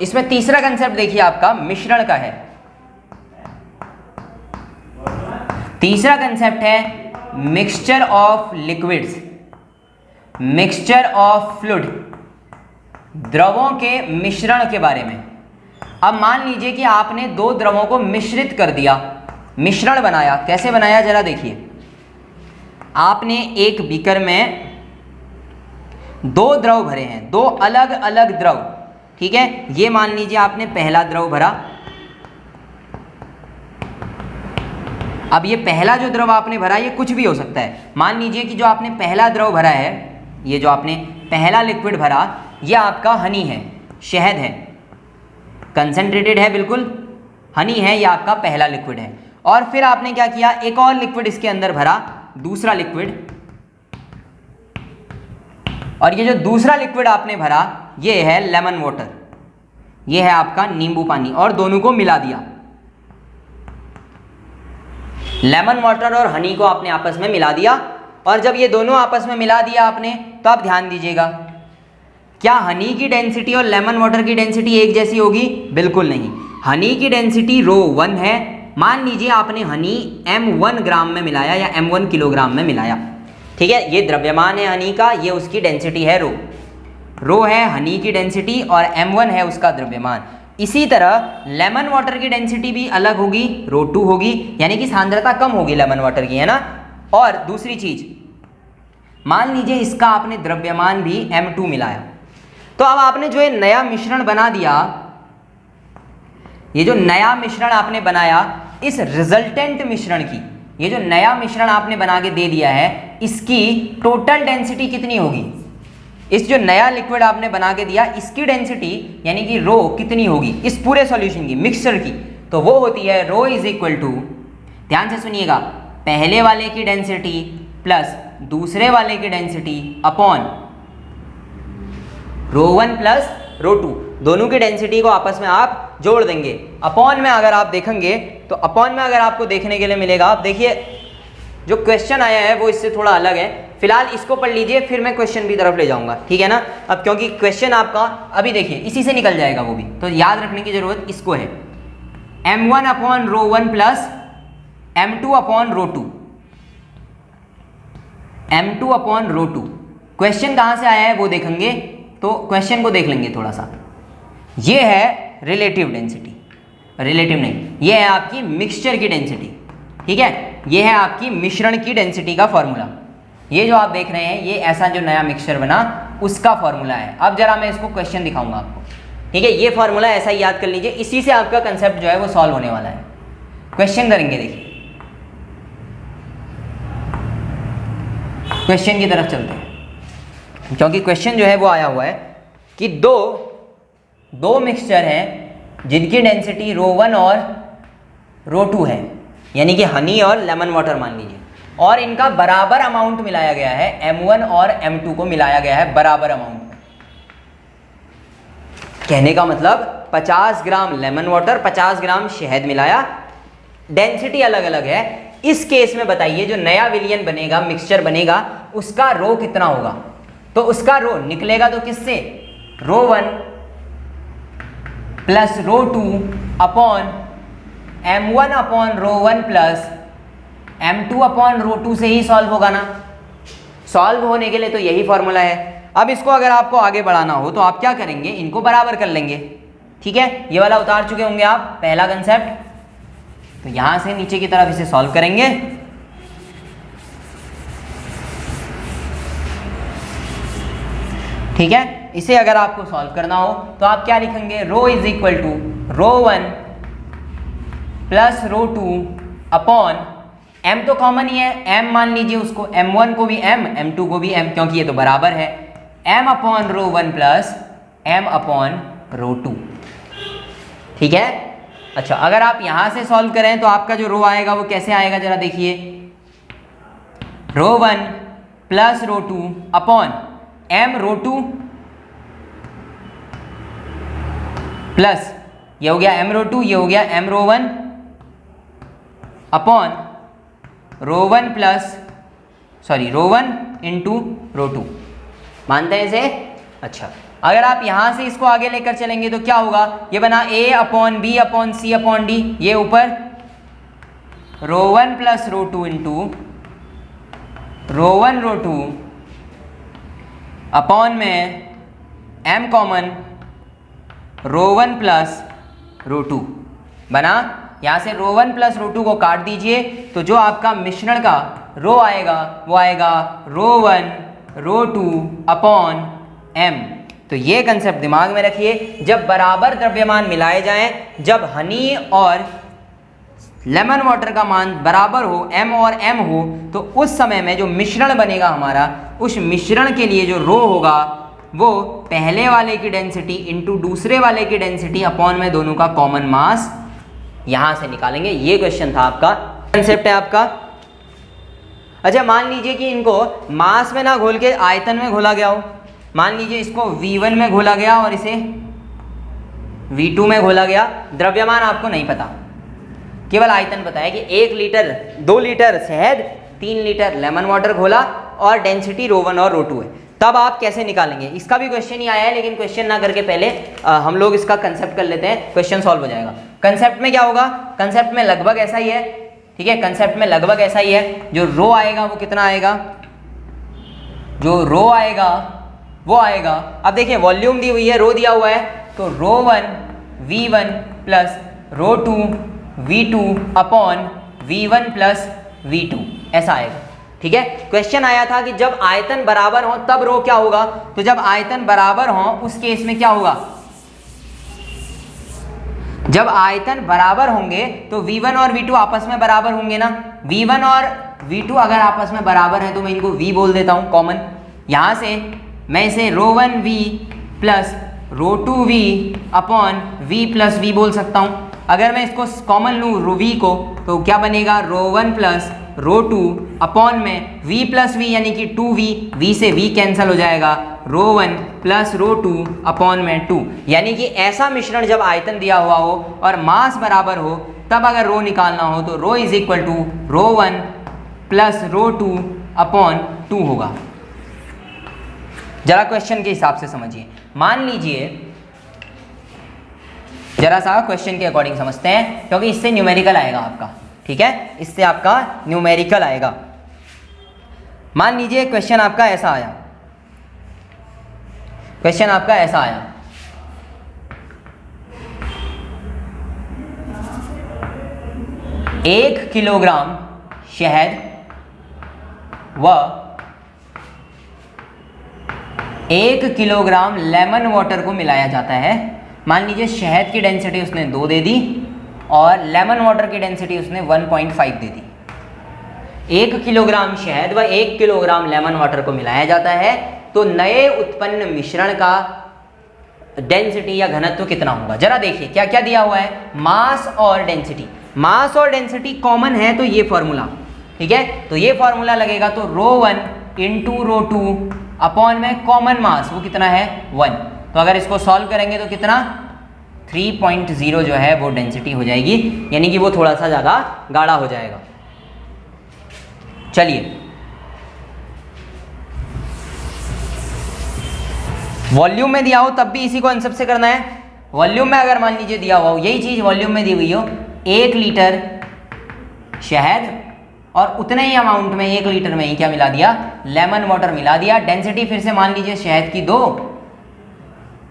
इसमें तीसरा कंसेप्ट देखिए आपका मिश्रण का है। तीसरा कंसेप्ट है mixture of liquids, mixture of fluid, द्रवों के मिश्रण के बारे में। अब मान लीजिए कि आपने 2 द्रवों को मिश्रित कर दिया, मिश्रण बनाया। कैसे बनाया जरा देखिए, आपने एक बीकर में 2 द्रव भरे हैं, 2 अलग अलग द्रव, ठीक है। ये मान लीजिए आपने पहला द्रव भरा। अब ये पहला जो द्रव आपने भरा ये कुछ भी हो सकता है। मान लीजिए कि जो आपने पहला द्रव भरा है, ये जो आपने पहला लिक्विड भरा, ये आपका हनी है, शहद है, कंसंट्रेटेड है, बिल्कुल हनी है, ये आपका पहला लिक्विड है। और फिर आपने क्या किया, एक और लिक्विड इसके अंदर भरा, दूसरा लिक्विड, और ये जो दूसरा लिक्विड आपने भरा ये है लेमन वाटर, ये है आपका नींबू पानी, और दोनों को मिला दिया। लेमन वाटर और हनी को आपने आपस में मिला दिया, और जब ये दोनों आपस में मिला दिया आपने, तो आप ध्यान दीजिएगा, क्या हनी की डेंसिटी और लेमन वाटर की डेंसिटी एक जैसी होगी? बिल्कुल नहीं। हनी की डेंसिटी ρ1 है। मान लीजिए आपने हनी m1 ग्राम में मिलाया या m1 किलोग्राम में मिलाया, ठीक है। ये द्रव्यमान है हनी का, ये उसकी डेंसिटी है रो है हनी की डेंसिटी, और m1 है उसका द्रव्यमान। इसी तरह लेमन वाटर की डेंसिटी भी अलग होगी, ρ2 होगी, यानी कि सांद्रता कम होगी लेमन वाटर की, है ना। और दूसरी चीज, मान लीजिए इसका आपने द्रव्यमान भी m2 मिलाया, तो अब आपने जो ये नया मिश्रण बना दिया, ये जो नया मिश्रण आपने बनाया, इस रिजल्टेंट मिश्रण की, ये जो नया मिश्रण आपने बना के दे दिया है, इसकी टोटल डेंसिटी कितनी होगी? इस जो नया लिक्विड आपने बना के दिया, इसकी डेंसिटी यानी कि रो कितनी होगी इस पूरे सॉल्यूशन की, मिक्सचर की? तो वो होती है रो इज इक्वल टू, ध्यान से सुनिएगा, पहले वाले की डेंसिटी प्लस दूसरे वाले की डेंसिटी अपॉन ρ1 प्लस ρ2। दोनों की डेंसिटी को आपस में आप जोड़ देंगे। अपॉन में अगर आप देखेंगे तो अपॉन में अगर आपको देखने के लिए मिलेगा, आप देखिए जो क्वेश्चन आया है वो इससे थोड़ा अलग है। फिलहाल इसको पढ़ लीजिए, फिर मैं क्वेश्चन की तरफ ले जाऊंगा, ठीक है ना। अब क्योंकि क्वेश्चन आपका अभी देखिए इसी से निकल जाएगा वो भी, तो याद रखने की जरूरत इसको है। m1 upon rho 1 plus m2 upon rho 2, m2 upon rho 2। Question कहाँ से आया है वो देखेंगे, तो क्वेश्चन को देख लेंगे थोड़ा सा। ये है रिलेटिव डेंसिटी, रिलेटिव नहीं, ये है आपकी मिक्सचर की डेंसिटी, ठीक है। ये है आपकी मिश्रण की डेंसिटी का फॉर्मूला। ये जो आप देख रहे हैं ये ऐसा जो नया मिक्सचर बना उसका फॉर्मूला है। अब जरा मैं इसको क्वेश्चन दिखाऊंगा आपको, ठीक है। ये फॉर्मूला ऐसा ही याद कर लीजिए, इसी से आपका कंसेप्ट जो है वो सॉल्व होने वाला है। क्वेश्चन करेंगे, देखिए क्वेश्चन की तरफ चलते हैं, क्योंकि क्वेश्चन जो है वो आया हुआ है कि दो मिक्सचर हैं जिनकी डेंसिटी रो 1 और रो 2 है, यानी कि हनी और लेमन वाटर मान लीजिए, और इनका बराबर अमाउंट मिलाया गया है, m1 और m2 को मिलाया गया है बराबर अमाउंट में। कहने का मतलब 50 ग्राम लेमन वाटर 50 ग्राम शहद मिलाया, डेंसिटी अलग अलग है। इस केस में बताइए जो नया विलियन बनेगा, मिक्सचर बनेगा, उसका रो कितना होगा। तो उसका रो निकलेगा तो किससे, रो 1 plus rho 2 upon m1 upon rho 1 plus m2 upon rho 2 से ही सॉल्व होगा ना। सॉल्व होने के लिए तो यही फॉर्मूला है। अब इसको अगर आपको आगे बढ़ाना हो तो आप क्या करेंगे, इनको बराबर कर लेंगे, ठीक है। ये वाला उतार चुके होंगे आप, पहला कंसेप्ट, तो यहां से नीचे की तरफ इसे सॉल्व करेंगे। ठीक है, इसे अगर आपको सॉल्व करना हो तो आप क्या लिखेंगे, rho is equal to rho 1 plus rho 2 upon m तो कॉमन ही है, m मान लीजिए उसको, m1 को भी m, m2 को भी m, क्योंकि ये तो बराबर है, m upon rho 1 plus m upon rho 2, ठीक है। अच्छा, अगर आप यहां से सॉल्व करें तो आपका जो रो आएगा वो कैसे आएगा, जरा देखिए, रो 1 प्लस रो 2 अपॉन m रो 2 प्लस ये हो गया m रो 2, ये हो गया m रो 1 अपॉन रो 1 प्लस रो 1 इंटू रो 2। मानते हैं इसे। अच्छा, अगर आप यहां से इसको आगे लेकर चलेंगे तो क्या होगा, ये बना a upon b upon c upon d, ये ऊपर रो 1 प्लस रो 2 इंटू रो 1 रो 2 अपॉन में m कॉमन रो 1 प्लस रो 2 बना। यहाँ से रो 1 प्लस रो 2 को काट दीजिए तो जो आपका मिश्रण का रो आएगा वो आएगा रो 1 रो 2 अपॉन m। तो ये कंसेप्ट दिमाग में रखिए, जब बराबर द्रव्यमान मिलाए जाएं, जब हनी और लेमन वाटर का मान बराबर हो, m और m हो, तो उस समय में जो मिश्रण बनेगा हमारा, उस मिश्रण के लिए जो रो होगा वो पहले वाले की डेंसिटी इंटू दूसरे वाले की डेंसिटी अपॉन में दोनों का कॉमन मास यहां से निकालेंगे। ये क्वेश्चन था आपका, कंसेप्ट है आपका। अच्छा, मान लीजिए कि इनको मास में ना घोल के आयतन में घोला गया हो, मान लीजिए इसको V1 में घोला गया और इसे V2 में घोला गया, द्रव्यमान आपको नहीं पता, केवल आयतन पता है कि 1 लीटर 2 लीटर शहद 3 लीटर लेमन वाटर घोला और डेंसिटी रो 1 और रो 2 है। तब आप कैसे निकालेंगे, इसका भी क्वेश्चन ही आया है, लेकिन क्वेश्चन ना करके पहले हम लोग इसका कंसेप्ट कर लेते हैं, क्वेश्चन सॉल्व हो जाएगा। कंसेप्ट में क्या होगा, कंसेप्ट में लगभग ऐसा ही है, ठीक है, कंसेप्ट में लगभग ऐसा ही है। जो रो आएगा वो कितना आएगा, जो रो आएगा वो आएगा, अब देखिए वॉल्यूम दी हुई है, रो दिया हुआ है, तो रो 1 V1 plus rho 2 V2 upon V1 plus V2, ऐसा आएगा, ठीक है। क्वेश्चन आया था कि जब आयतन बराबर हो तब रो क्या होगा, तो जब आयतन बराबर हो उस केस में क्या होगा, जब आयतन बराबर होंगे तो V1 और V2 आपस में बराबर होंगे ना। V1 और V2 अगर आपस में बराबर है तो मैं इनको V बोल देता हूं कॉमन, यहां से मैं इसे रो 1V प्लस रो 2V upon V plus V बोल सकता हूं। अगर मैं इसको कॉमन लूँ रो V को तो क्या बनेगा, रो 1 प्लस रो 2 अपॉन में v प्लस वी यानी कि 2v, v से v कैंसिल हो जाएगा, रो 1 प्लस रो 2 अपॉन में 2। यानी कि ऐसा मिश्रण जब आयतन दिया हुआ हो और मास बराबर हो तब अगर रो निकालना हो तो rho is equal to rho 1 plus rho 2 upon 2 होगा। जरा क्वेश्चन के हिसाब से समझिए। मान लीजिए, जरा सा क्वेश्चन के अकॉर्डिंग समझते हैं क्योंकि इससे न्यूमेरिकल आएगा आपका, ठीक है, इससे आपका न्यूमेरिकल आएगा। मान लीजिए क्वेश्चन आपका ऐसा आया, क्वेश्चन आपका ऐसा आया, 1 किलोग्राम शहद व 1 किलोग्राम लेमन वाटर को मिलाया जाता है। मान लीजिए शहद की डेंसिटी उसने 2 दे दी और लेमन वाटर की डेंसिटी उसने 1.5 दे दी। 1 किलोग्राम शहद व 1 किलोग्राम लेमन वाटर को मिलाया जाता है तो नए उत्पन्न मिश्रण का डेंसिटी या घनत्व कितना होगा। जरा देखिए क्या क्या दिया हुआ है, मास और डेंसिटी। मास और डेंसिटी कॉमन है तो ये फॉर्मूला, ठीक है, तो ये फॉर्मूला लगेगा तो रो 1 इंटू रो 2 अपॉन में कॉमन मास वो कितना है 1। तो अगर इसको सॉल्व करेंगे तो कितना 3.0 जो है वो डेंसिटी हो जाएगी, यानी कि वो थोड़ा सा ज़्यादा गाढ़ा हो जाएगा। चलिए वॉल्यूम में दिया हो तब भी इसी को आंसर से करना है। वॉल्यूम में अगर मान लीजिए दिया हुआ हो, यही चीज़ वॉल्यूम में दी हुई हो 1 लीटर शहद और उतने ही अमाउंट में 1 लीटर में ही क्या मिला दिया, लेमन वाटर मिला दिया। डेंसिटी फिर से मान लीजिए शहद की 2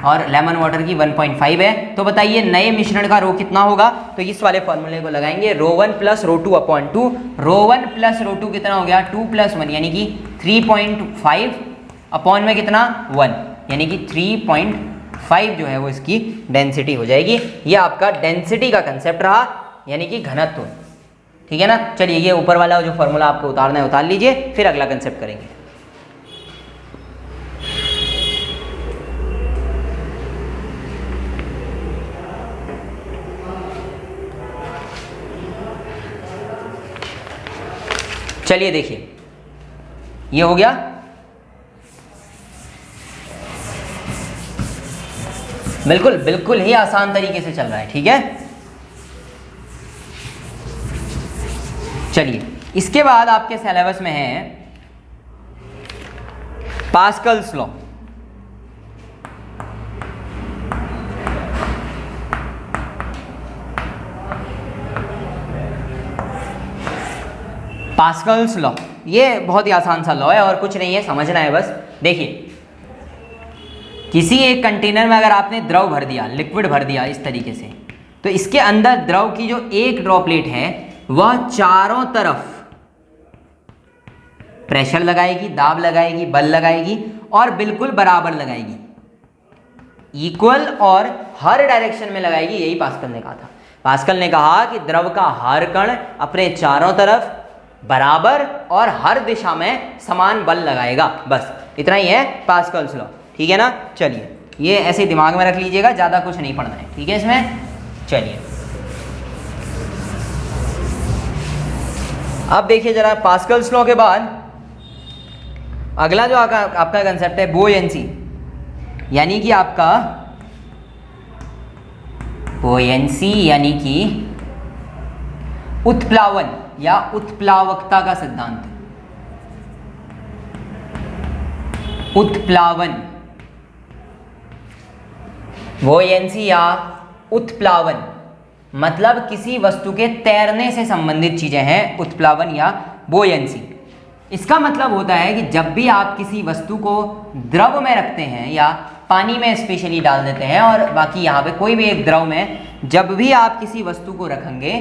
और लेमन वाटर की 1.5 है, तो बताइए नए मिश्रण का रो कितना होगा। तो इस वाले फॉर्मूले को लगाएंगे, रो 1 प्लस रो 2 अपॉन 2। रो 1 प्लस रो 2 कितना हो गया 2 प्लस 1 यानी कि 3.5 अपॉन में कितना 1 यानी कि 3.5 जो है वो इसकी डेंसिटी हो जाएगी। ये आपका डेंसिटी का कंसेप्ट रहा, यानी कि घनत्व, ठीक है ना। चलिए ये ऊपर वाला जो फॉर्मूला आपको उतारना है उतार लीजिए, फिर अगला कंसेप्ट करेंगे। चलिए देखिए ये हो गया, बिल्कुल बिल्कुल ही आसान तरीके से चल रहा है, ठीक है। चलिए इसके बाद आपके सिलेबस में है पास्कल्स लॉ। पास्कल्स लॉ ये बहुत ही आसान सा लॉ है और कुछ नहीं है, समझना है बस। देखिए किसी एक कंटेनर में अगर आपने द्रव भर दिया, लिक्विड भर दिया इस तरीके से, तो इसके अंदर द्रव की जो एक ड्रॉपलेट है वह चारों तरफ प्रेशर लगाएगी, दाब लगाएगी, बल लगाएगी और बिल्कुल बराबर लगाएगी, इक्वल और हर डायरेक्शन में लगाएगी। यही पास्कल ने कहा था। पास्कल ने कहा कि द्रव का हर कण अपने चारों तरफ बराबर और हर दिशा में समान बल लगाएगा। बस इतना ही है पास्कल्स लॉ, ठीक है ना। चलिए ये ऐसे दिमाग में रख लीजिएगा, ज़्यादा कुछ नहीं पढ़ना है, ठीक है इसमें। चलिए अब देखिए जरा पास्कल्स लॉ के बाद अगला जो आपका कंसेप्ट है बुओयंसी, यानी कि आपका बुओयंसी यानी कि उत्प्लावन या उत्प्लावकता का सिद्धांत। उत्प्लावन, बुओयंसी या उत्प्लावन मतलब किसी वस्तु के तैरने से संबंधित चीजें हैं उत्प्लावन या बुओयंसी। इसका मतलब होता है कि जब भी आप किसी वस्तु को द्रव में रखते हैं या पानी में स्पेशली डाल देते हैं और बाकी यहाँ पे कोई भी एक द्रव में, जब भी आप किसी वस्तु को रखेंगे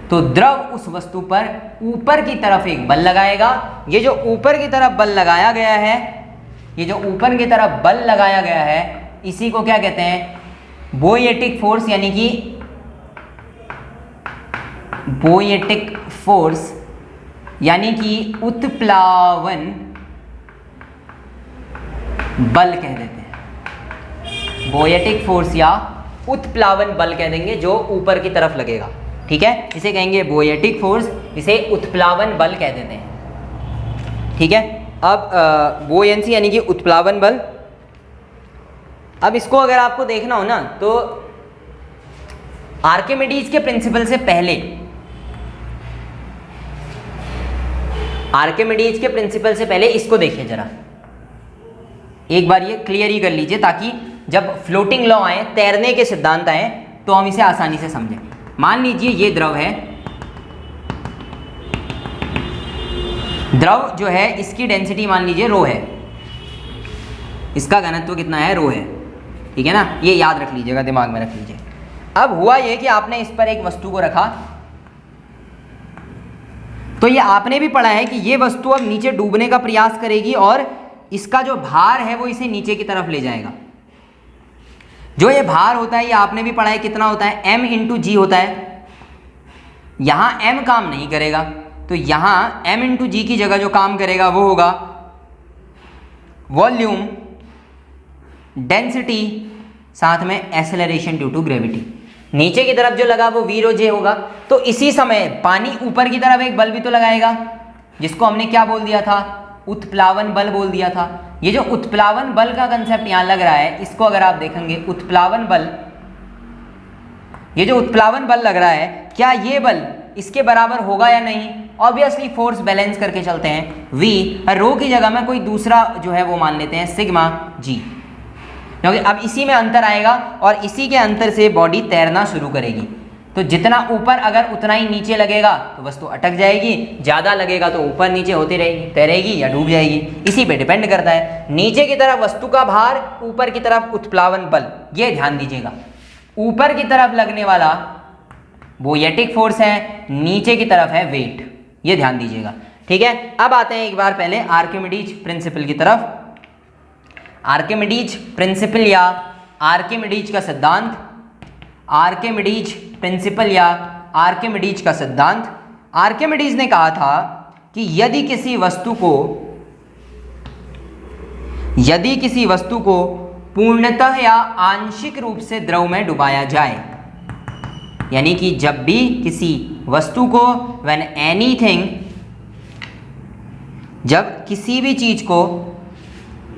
तो द्रव उस वस्तु पर ऊपर की तरफ एक बल लगाएगा। ये जो ऊपर की तरफ बल लगाया गया है, ये जो ऊपर की तरफ बल लगाया गया है इसी को क्या कहते हैं, बोएटिक फोर्स, यानी कि बोएटिक फोर्स यानी कि उत्प्लावन बल कह देते हैं। बोएटिक फोर्स या उत्प्लावन बल कह देंगे जो ऊपर की तरफ लगेगा, ठीक है, इसे कहेंगे बोएटिक फोर्स, इसे उत्प्लावन बल कह देते हैं। ठीक है, अब बोयेंसी यानी कि उत्प्लावन बल। अब इसको अगर आपको देखना हो ना तो आर्किमिडीज के प्रिंसिपल से पहले, आर्किमिडीज के प्रिंसिपल से पहले इसको देखिए जरा, एक बार ये क्लियर ही कर लीजिए ताकि जब फ्लोटिंग लॉ आए, तैरने के सिद्धांत आए, तो हम इसे आसानी से समझें। मान लीजिए ये द्रव है, द्रव जो है इसकी डेंसिटी मान लीजिए रो है, इसका घनत्व कितना है, रो है। ठीक है ना, ये याद रख लीजिएगा, दिमाग में रख लीजिए। अब हुआ ये कि आपने इस पर एक वस्तु को रखा, तो ये आपने भी पढ़ा है कि ये वस्तु अब नीचे डूबने का प्रयास करेगी और इसका जो भार है वो इसे नीचे की तरफ ले जाएगा। जो ये भार होता है ये आपने भी पढ़ा है कितना होता है, m इंटू जी होता है। यहां m काम नहीं करेगा, तो यहां m इंटू जी की जगह जो काम करेगा वो होगा वॉल्यूम, डेंसिटी, साथ में एक्सेलरेशन ड्यू टू ग्रेविटी। नीचे की तरफ जो लगा वो v रो जे होगा। तो इसी समय पानी ऊपर की तरफ एक बल भी तो लगाएगा, जिसको हमने क्या बोल दिया था, उत्प्लावन बल बोल दिया था। ये जो उत्प्लावन बल का कंसेप्ट यहां लग रहा है, इसको अगर आप देखेंगे, उत्प्लावन बल, ये जो उत्प्लावन बल लग रहा है, क्या ये बल इसके बराबर होगा या नहीं? ऑब्वियसली फोर्स बैलेंस करके चलते हैं, v रो की जगह में कोई दूसरा जो है वो मान लेते हैं सिग्मा g, क्योंकि अब इसी में अंतर आएगा और इसी के अंतर से बॉडी तैरना शुरू करेगी। तो जितना ऊपर अगर उतना ही नीचे लगेगा तो वस्तु अटक जाएगी, ज़्यादा लगेगा तो ऊपर नीचे होती रहेगी, तैरेगी या डूब जाएगी, इसी पे डिपेंड करता है। नीचे की तरफ वस्तु का भार, ऊपर की तरफ उत्प्लावन बल, ये ध्यान दीजिएगा। ऊपर की तरफ लगने वाला बोएटिक फोर्स है, नीचे की तरफ है वेट, ये ध्यान दीजिएगा। ठीक है, अब आते हैं एक बार पहले आर्किमिडीज प्रिंसिपल की तरफ। आर्किमिडीज प्रिंसिपल या आर्किमिडीज का सिद्धांत, आर्किमिडीज प्रिंसिपल या आर्किमिडीज का सिद्धांत। आर्किमिडीज ने कहा था कि यदि किसी वस्तु को पूर्णतः या आंशिक रूप से द्रव में डुबाया जाए, यानी कि जब भी किसी वस्तु को जब किसी भी चीज को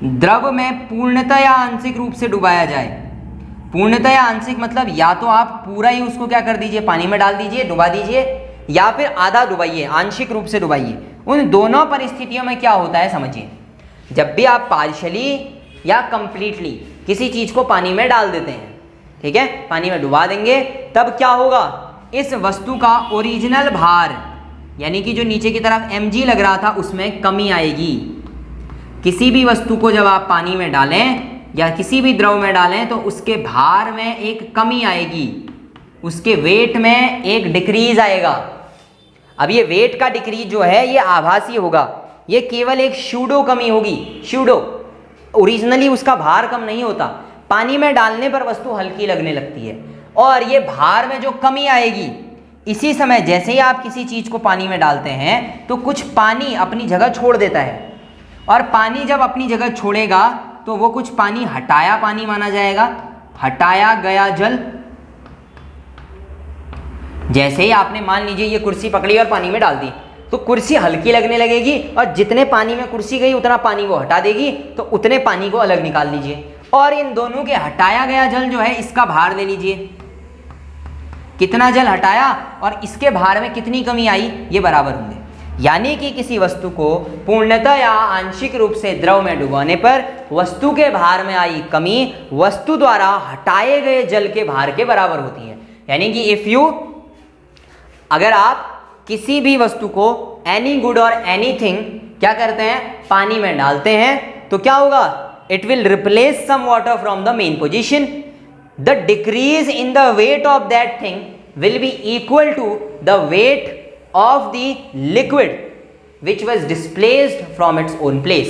द्रव में पूर्णतः या आंशिक रूप से डुबाया जाए, पूर्णतः या आंशिक मतलब या तो आप पूरा ही उसको क्या कर दीजिए, पानी में डाल दीजिए, डुबा दीजिए, या फिर आधा डुबाइए, आंशिक रूप से डुबाइए। उन दोनों परिस्थितियों में क्या होता है समझिए। जब भी आप पार्शियली या कंप्लीटली किसी चीज को पानी में डाल देते हैं, ठीक है, पानी में डुबा देंगे, तब क्या होगा, इस वस्तु का ओरिजिनल भार यानी कि जो नीचे की तरफ mg लग रहा था उसमें कमी आएगी। किसी भी वस्तु को जब आप पानी में डालें या किसी भी द्रव में डालें तो उसके भार में एक कमी आएगी, उसके वेट में एक डिक्रीज आएगा। अब ये वेट का डिक्रीज जो है ये आभासी होगा, ये केवल एक शूडो कमी होगी, शूडो, ओरिजिनली उसका भार कम नहीं होता। पानी में डालने पर वस्तु हल्की लगने लगती है और ये भार में जो कमी आएगी, इसी समय जैसे ही आप किसी चीज को पानी में डालते हैं तो कुछ पानी अपनी जगह छोड़ देता है, और पानी जब अपनी जगह छोड़ेगा तो वो कुछ पानी हटाया पानी माना जाएगा, हटाया गया जल। जैसे ही आपने मान लीजिए ये कुर्सी पकड़ी और पानी में डाल दी तो कुर्सी हल्की लगने लगेगी, और जितने पानी में कुर्सी गई उतना पानी वो हटा देगी, तो उतने पानी को अलग निकाल लीजिए, और इन दोनों के हटाया गया जल जो है इसका भार ले लीजिए, कितना जल हटाया और इसके भार में कितनी कमी आई, ये बराबर होंगे। यानी कि किसी वस्तु को पूर्णतः या आंशिक रूप से द्रव में डुबाने पर वस्तु के भार में आई कमी वस्तु द्वारा हटाए गए जल के भार के बराबर होती है। यानी कि अगर आप किसी भी वस्तु को एनी गुड और एनीथिंग क्या करते हैं, पानी में डालते हैं, तो क्या होगा, it will replace some water from the main position, the decrease in the weight of that thing will be equal to the weight of the liquid which was displaced from its own place।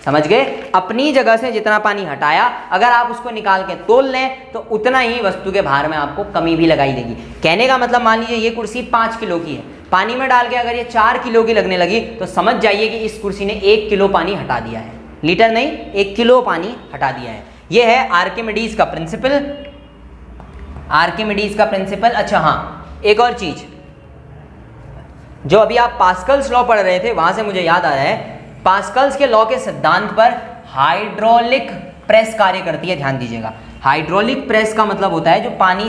समझ गए, अपनी जगह से जितना पानी हटाया अगर आप उसको निकाल के तोल लें तो उतना ही वस्तु के भार में आपको कमी भी लगाई देगी। कहने का मतलब मान लीजिए ये कुर्सी 5 किलो की है, पानी में डाल के अगर ये 4 किलो की लगने लगी तो समझ जाइए कि इस कुर्सी ने 1 किलो पानी हटा दिया है, लीटर नहीं 1 किलो पानी हटा दिया है। ये है आर्किमिडीज का प्रिंसिपल, आर्किमिडीज का प्रिंसिपल। अच्छा हाँ, एक और चीज, जो अभी आप पास्कल्स लॉ पढ़ रहे थे वहां से मुझे याद आ रहा है, पास्कल्स के लॉ के सिद्धांत पर हाइड्रोलिक प्रेस कार्य करती है। ध्यान दीजिएगा, हाइड्रोलिक प्रेस का मतलब होता है जो पानी,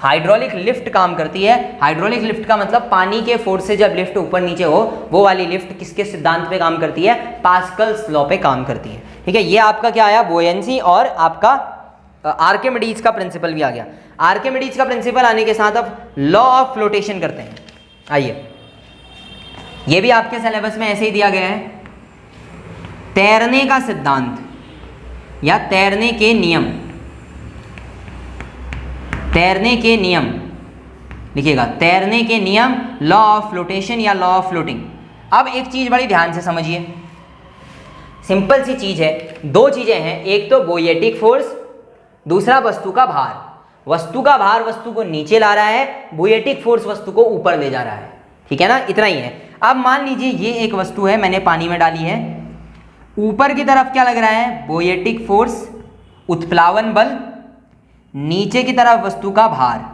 हाइड्रोलिक लिफ्ट काम करती है। हाइड्रोलिक लिफ्ट का मतलब पानी के फोर्स से जब लिफ्ट ऊपर नीचे हो, वो वाली लिफ्ट किसके सिद्धांत पे काम करती है? पास्कल्स लॉ पे काम करती है। ठीक है, ये आपका क्या आया? बुओयेंसी और आपका आर्किमिडीज का प्रिंसिपल भी आ गया। आर्किमिडीज का प्रिंसिपल आने के साथ अब लॉ ऑफ फ्लोटेशन करते हैं। आइए, ये भी आपके सिलेबस में ऐसे ही दिया गया है, तैरने का सिद्धांत या तैरने के नियम। तैरने के नियम लिखिएगा, तैरने के नियम, लॉ ऑफ फ्लोटेशन या लॉ ऑफ फ्लोटिंग। अब एक चीज बड़ी ध्यान से समझिए, सिंपल सी चीज है, दो चीजें हैं, एक तो बोयेटिक फोर्स, दूसरा वस्तु का भार। वस्तु का भार वस्तु को नीचे ला रहा है, बोयेटिक फोर्स वस्तु को ऊपर ले जा रहा है। ठीक है ना, इतना ही है। अब मान लीजिए ये एक वस्तु है, मैंने पानी में डाली है, ऊपर की तरफ क्या लग रहा है? बोयेटिक फोर्स, उत्प्लावन बल, नीचे की तरफ वस्तु का भार,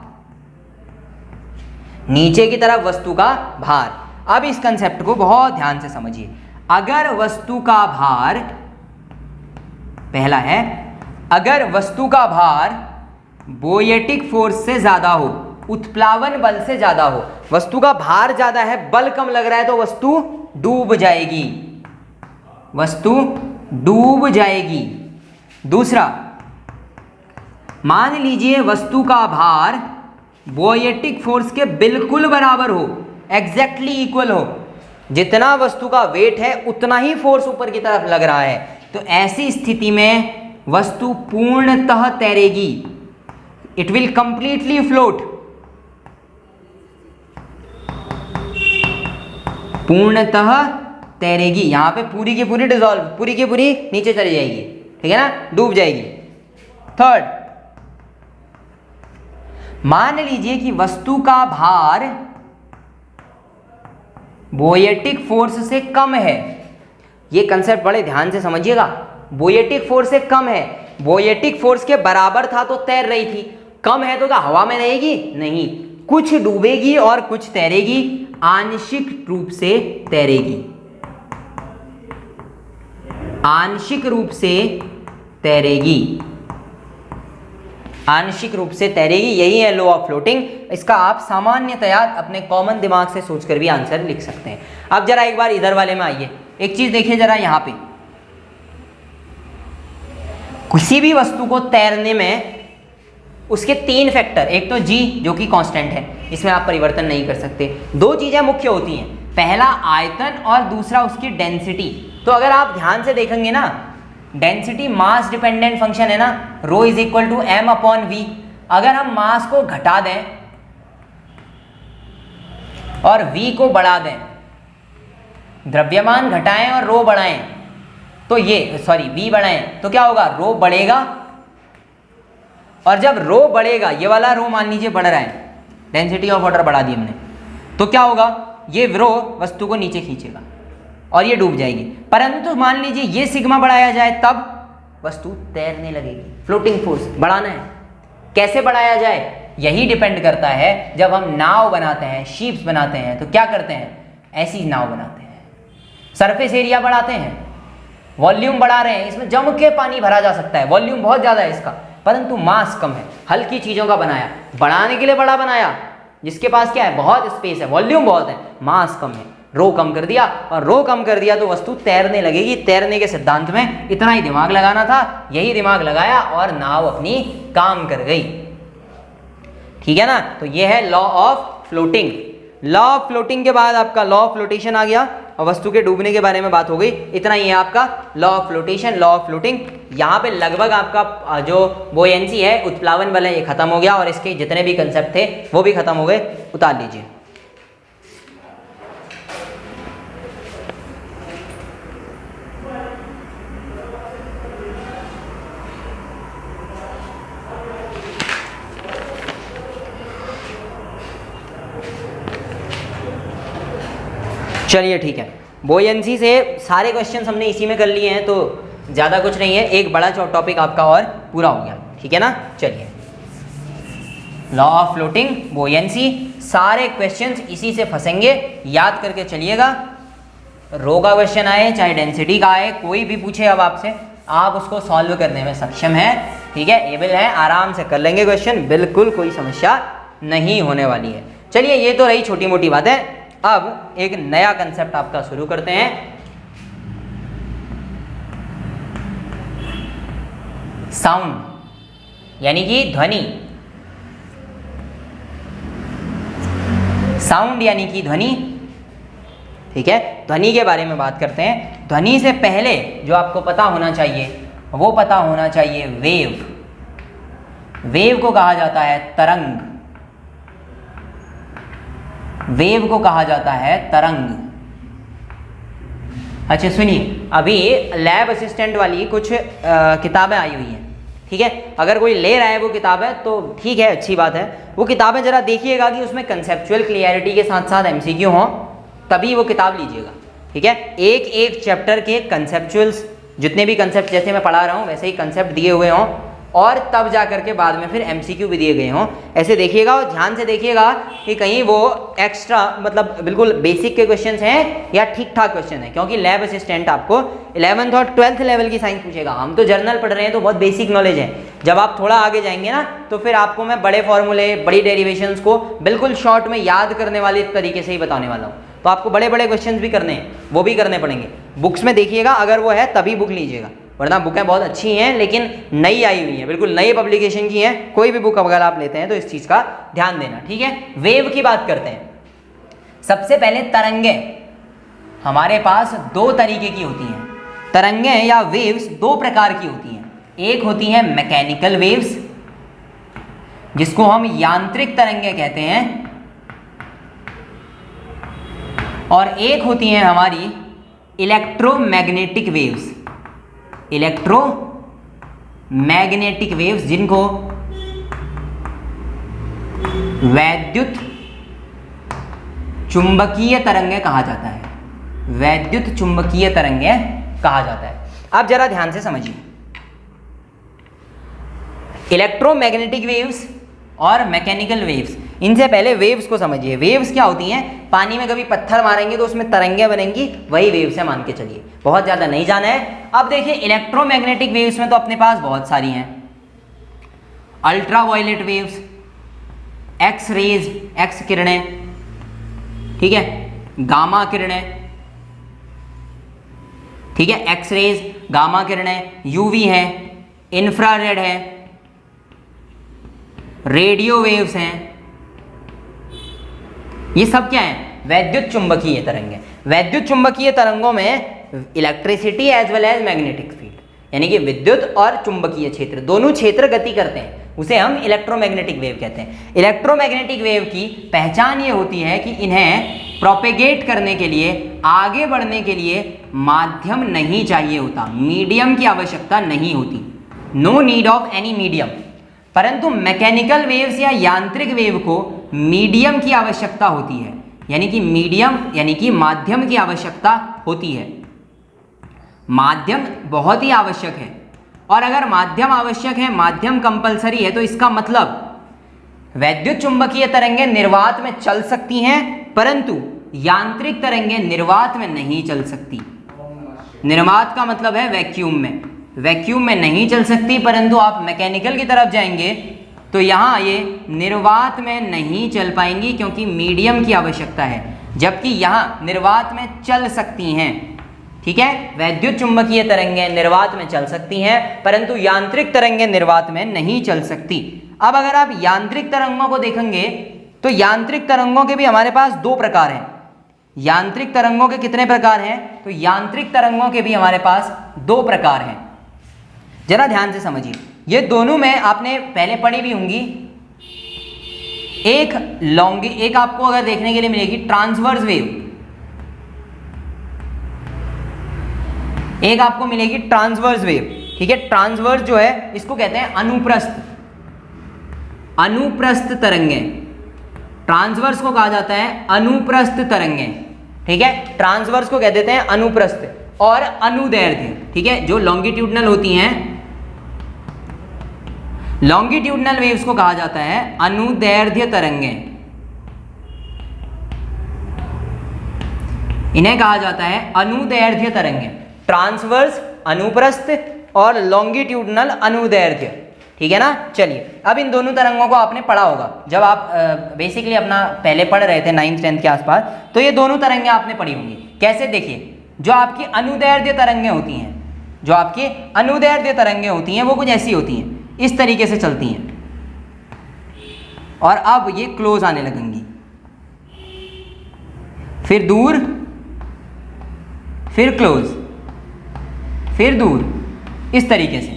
नीचे की तरफ वस्तु का भार। अब इस कंसेप्ट को बहुत ध्यान से समझिए, अगर वस्तु का भार, पहला है, अगर वस्तु का भार बोयेटिक फोर्स से ज्यादा हो, उत्प्लावन बल से ज्यादा हो, वस्तु का भार ज्यादा है, बल कम लग रहा है, तो वस्तु डूब जाएगी, वस्तु डूब जाएगी। दूसरा, मान लीजिए वस्तु का भार बोयेटिक फोर्स के बिल्कुल बराबर हो, एग्जैक्टली इक्वल हो, जितना वस्तु का वेट है उतना ही फोर्स ऊपर की तरफ लग रहा है, तो ऐसी स्थिति में वस्तु पूर्णतः तैरेगी, इट विल कंप्लीटली फ्लोट, पूर्णतः तैरेगी। यहां पे पूरी की पूरी डिसॉल्व, पूरी की पूरी नीचे चली जाएगी। ठीक है ना, डूब जाएगी। थर्ड, मान लीजिए कि वस्तु का भार बोयेटिक फोर्स से कम है, ये कंसेप्ट बड़े ध्यान से समझिएगा, बोयेटिक फोर्स से कम है, बोयेटिक फोर्स के बराबर था तो तैर रही थी, कम है तो क्या हवा में रहेगी? नहीं, कुछ डूबेगी और कुछ तैरेगी, आंशिक रूप से तैरेगी, आंशिक रूप से तैरेगी, आंशिक रूप से तैरेगी। यही है लॉ ऑफ फ्लोटिंग। इसका आप सामान्यतया अपने कॉमन दिमाग से सोचकर भी आंसर लिख सकते हैं। अब जरा एक बार इधर वाले में आइए, एक चीज देखिए जरा, यहां पे किसी भी वस्तु को तैरने में उसके तीन फैक्टर, एक तो जी जो कि कांस्टेंट है, इसमें आप परिवर्तन नहीं कर सकते, दो चीजें मुख्य होती हैं, पहला आयतन और दूसरा उसकी डेंसिटी। तो अगर आप ध्यान से देखेंगे ना, डेंसिटी मास डिपेंडेंट फंक्शन है ना, rho is equal to M upon V. अगर हम मास को घटा दें और v को बढ़ा दें, द्रव्यमान घटाएं और रो बढ़ाएं, तो ये v बढ़ाएं तो क्या होगा? रो बढ़ेगा, और जब रो बढ़ेगा, ये वाला रो मान लीजिए बढ़ रहा है, डेंसिटी ऑफ वाटर बढ़ा दी हमने, तो क्या होगा? ये रो वस्तु को नीचे खींचेगा और ये डूब जाएगी। परंतु मान लीजिए ये सिग्मा बढ़ाया जाए, तब वस्तु तैरने लगेगी। फ्लोटिंग फोर्स बढ़ाना है, कैसे बढ़ाया जाए? यही डिपेंड करता है, जब हम नाव बनाते हैं, शिप्स बनाते हैं, तो क्या करते हैं? ऐसी नाव बनाते हैं, सरफेस एरिया बढ़ाते हैं, वॉल्यूम बढ़ा रहे हैं, इसमें जम के पानी भरा जा सकता है, वॉल्यूम बहुत ज़्यादा है इसका, परंतु मास कम है, हल्की चीज़ों का बनाया, बढ़ाने के लिए बड़ा बनाया, जिसके पास क्या है? बहुत स्पेस है, वॉल्यूम बहुत है, मास कम है, रो कम कर दिया, और रो कम कर दिया तो वस्तु तैरने लगेगी। तैरने के सिद्धांत में इतना ही दिमाग लगाना था, यही दिमाग लगाया और नाव अपनी काम कर गई। ठीक है ना, तो ये है law of floating. Law of floating के बाद आपका लॉ ऑफ फ्लोटेशन आ गया और वस्तु के डूबने के बारे में बात हो गई। इतना ही है आपका law of flotation, law of floating. यहाँ पे लगभग आपका जो बोयेंसी है, उत्प्लावन बल है, ये खत्म हो गया और इसके जितने भी कंसेप्ट थे वो भी खत्म हो गए। उतार लीजिए। चलिए ठीक है, बोयेंसी से सारे क्वेश्चंस हमने इसी में कर लिए हैं, तो ज़्यादा कुछ नहीं है, एक बड़ा टॉपिक आपका और पूरा हो गया। ठीक है ना, चलिए। Law of floating buoyancy. सारे क्वेश्चंस इसी से फंसेंगे, याद करके चलिएगा। रो का क्वेश्चन आए चाहे डेंसिटी का आए, कोई भी पूछे अब आपसे, आप उसको सॉल्व करने में सक्षम है, ठीक है, एबल है, आराम से कर लेंगे क्वेश्चन, बिल्कुल कोई समस्या नहीं होने वाली है। चलिए ये तो रही छोटी मोटी बातें, अब एक नया कंसेप्ट आपका शुरू करते हैं। साउंड यानी कि ध्वनि, साउंड यानी कि ध्वनि, ठीक है, ध्वनि के बारे में बात करते हैं। ध्वनि से पहले जो आपको पता होना चाहिए वो पता होना चाहिए वेव। वेव को कहा जाता है तरंग, वेव को कहा जाता है तरंग। अच्छा सुनिए, अभी लैब असिस्टेंट वाली कुछ किताबें आई हुई हैं, ठीक है, अगर कोई ले रहा है वो किताबें तो ठीक है, अच्छी बात है। वो किताबें जरा देखिएगा कि उसमें कंसेप्चुअल क्लियरिटी के साथ साथ एमसीक्यू हो, तभी वो किताब लीजिएगा, ठीक है। एक एक चैप्टर के कंसेप्चुअल्स, जितने भी कंसेप्ट जैसे मैं पढ़ा रहा हूँ वैसे ही कंसेप्ट दिए हुए हों, और तब जा करके बाद में फिर एमसीक्यू भी दिए गए हों। ऐसे देखिएगा और ध्यान से देखिएगा कि कहीं वो एक्स्ट्रा मतलब बिल्कुल बेसिक के क्वेश्चंस हैं या ठीक ठाक क्वेश्चन है, क्योंकि लैब असिस्टेंट आपको 11th और 12th लेवल की साइंस पूछेगा। हम तो जर्नल पढ़ रहे हैं तो बहुत बेसिक नॉलेज है, जब आप थोड़ा आगे जाएंगे ना तो फिर आपको मैं बड़े फॉर्मूले, बड़ी डेरिवेशंस को बिल्कुल शॉर्ट में याद करने वाले तरीके से ही बताने वाला हूँ। तो आपको बड़े बड़े क्वेश्चंस भी करने हैं, वो भी करने पड़ेंगे। बुक्स में देखिएगा, अगर वो है तभी बुक लीजिएगा, वरना बुकें बहुत अच्छी हैं लेकिन नई आई हुई हैं, बिल्कुल नई पब्लिकेशन की हैं। कोई भी बुक अगर आप लेते हैं तो इस चीज़ का ध्यान देना, ठीक है। वेव की बात करते हैं। सबसे पहले तरंगें हमारे पास दो तरीके की होती हैं। तरंगें या वेव्स दो प्रकार की होती हैं। एक होती हैं मैकेनिकल वेव्स, जिसको हम यांत्रिक तरंगें कहते हैं, और एक होती हैं हमारी इलेक्ट्रोमैग्नेटिक वेव्स। इलेक्ट्रोमैग्नेटिक वेव्स जिनको वैद्युत चुंबकीय तरंगें कहा जाता है, वैद्युत चुंबकीय तरंगें कहा जाता है। अब जरा ध्यान से समझिए, इलेक्ट्रोमैग्नेटिक वेव्स और मैकेनिकल वेव्स, इनसे पहले वेव्स को समझिए। वेव्स क्या होती हैं? पानी में कभी पत्थर मारेंगे तो उसमें तरंगें बनेंगी, वही वेव्स है, मान के चलिए, बहुत ज़्यादा नहीं जाना है। अब देखिए इलेक्ट्रोमैग्नेटिक वेव्स में तो अपने पास बहुत सारी हैं। Ultraviolet waves, X rays, X किरणें, ठीक है, गामा किरणें, ठीक है, एक्स रेज, गामा किरणें, यूवी है, इंफ्रारेड है, रेडियो वेव्स हैं, ये सब क्या है? वैद्युत चुंबकीय तरंगें। वैद्युत चुंबकीय तरंगों में electricity as well as magnetic field, यानी कि विद्युत और चुंबकीय क्षेत्र, दोनों क्षेत्र गति करते हैं, उसे हम इलेक्ट्रोमैग्नेटिक वेव कहते हैं। इलेक्ट्रोमैग्नेटिक वेव की पहचान ये होती है कि इन्हें प्रोपेगेट करने के लिए, आगे बढ़ने के लिए माध्यम नहीं चाहिए होता, मीडियम की आवश्यकता नहीं होती, no need of any medium. परंतु मैकेनिकल वेव्स या यांत्रिक वेव को मीडियम की आवश्यकता होती है, यानी कि मीडियम यानी कि माध्यम की आवश्यकता होती है। माध्यम बहुत ही आवश्यक है, और अगर माध्यम आवश्यक है, माध्यम कंपलसरी है, तो इसका मतलब वैद्युत चुंबकीय तरंगें निर्वात में चल सकती हैं, परंतु यांत्रिक तरंगें निर्वात में नहीं चल सकती। निर्वात का मतलब है वैक्यूम में, वैक्यूम में नहीं चल सकती, परंतु आप मैकेनिकल की तरफ जाएंगे तो यहाँ ये निर्वात में नहीं चल पाएंगी, क्योंकि मीडियम की आवश्यकता है, जबकि यहाँ निर्वात में चल सकती हैं, ठीक है। वैद्युत चुंबकीय तरंगें निर्वात में चल सकती हैं, परंतु यांत्रिक तरंगें निर्वात में नहीं चल सकती। अब अगर आप यांत्रिक तरंगों को देखेंगे तो यांत्रिक तरंगों के भी हमारे पास दो प्रकार हैं। यांत्रिक तरंगों के कितने प्रकार हैं? तो यांत्रिक तरंगों के भी हमारे पास दो प्रकार हैं। जरा ध्यान से समझिए, ये दोनों में आपने पहले पढ़ी भी होंगी। एक आपको अगर देखने के लिए मिलेगी ट्रांसवर्स वेव, एक आपको मिलेगी ट्रांसवर्स वेव, ठीक है। ट्रांसवर्स जो है इसको कहते हैं अनुप्रस्थ, अनुप्रस्थ तरंगें। ट्रांसवर्स को कहा जाता है अनुप्रस्थ तरंगें, ठीक है। ट्रांसवर्स को कह देते हैं अनुप्रस्थ और अनुदैर्ध्य, ठीक है, जो लॉन्गिट्यूडनल होती हैं लॉन्गिट्यूडनल वेव्स को कहा जाता है अनुदैर्ध्य तरंगें। इन्हें कहा जाता है अनुदैर्ध्य तरंगें। ट्रांसवर्स अनुप्रस्थ और लॉन्गिट्यूडनल अनुदैर्ध्य, ठीक है ना। चलिए, अब इन दोनों तरंगों को आपने पढ़ा होगा जब आप बेसिकली अपना पहले पढ़ रहे थे 9th 10th के आसपास, तो ये दोनों तरंगें आपने पढ़ी होंगी। कैसे? देखिए, जो आपकी अनुदैर्ध्य तरंगें होती हैं, जो आपकी अनुदैर्ध्य तरंगें होती हैं वो कुछ ऐसी होती हैं, इस तरीके से चलती हैं और अब ये क्लोज आने लगेंगी, फिर दूर, फिर क्लोज, फिर दूर, इस तरीके से।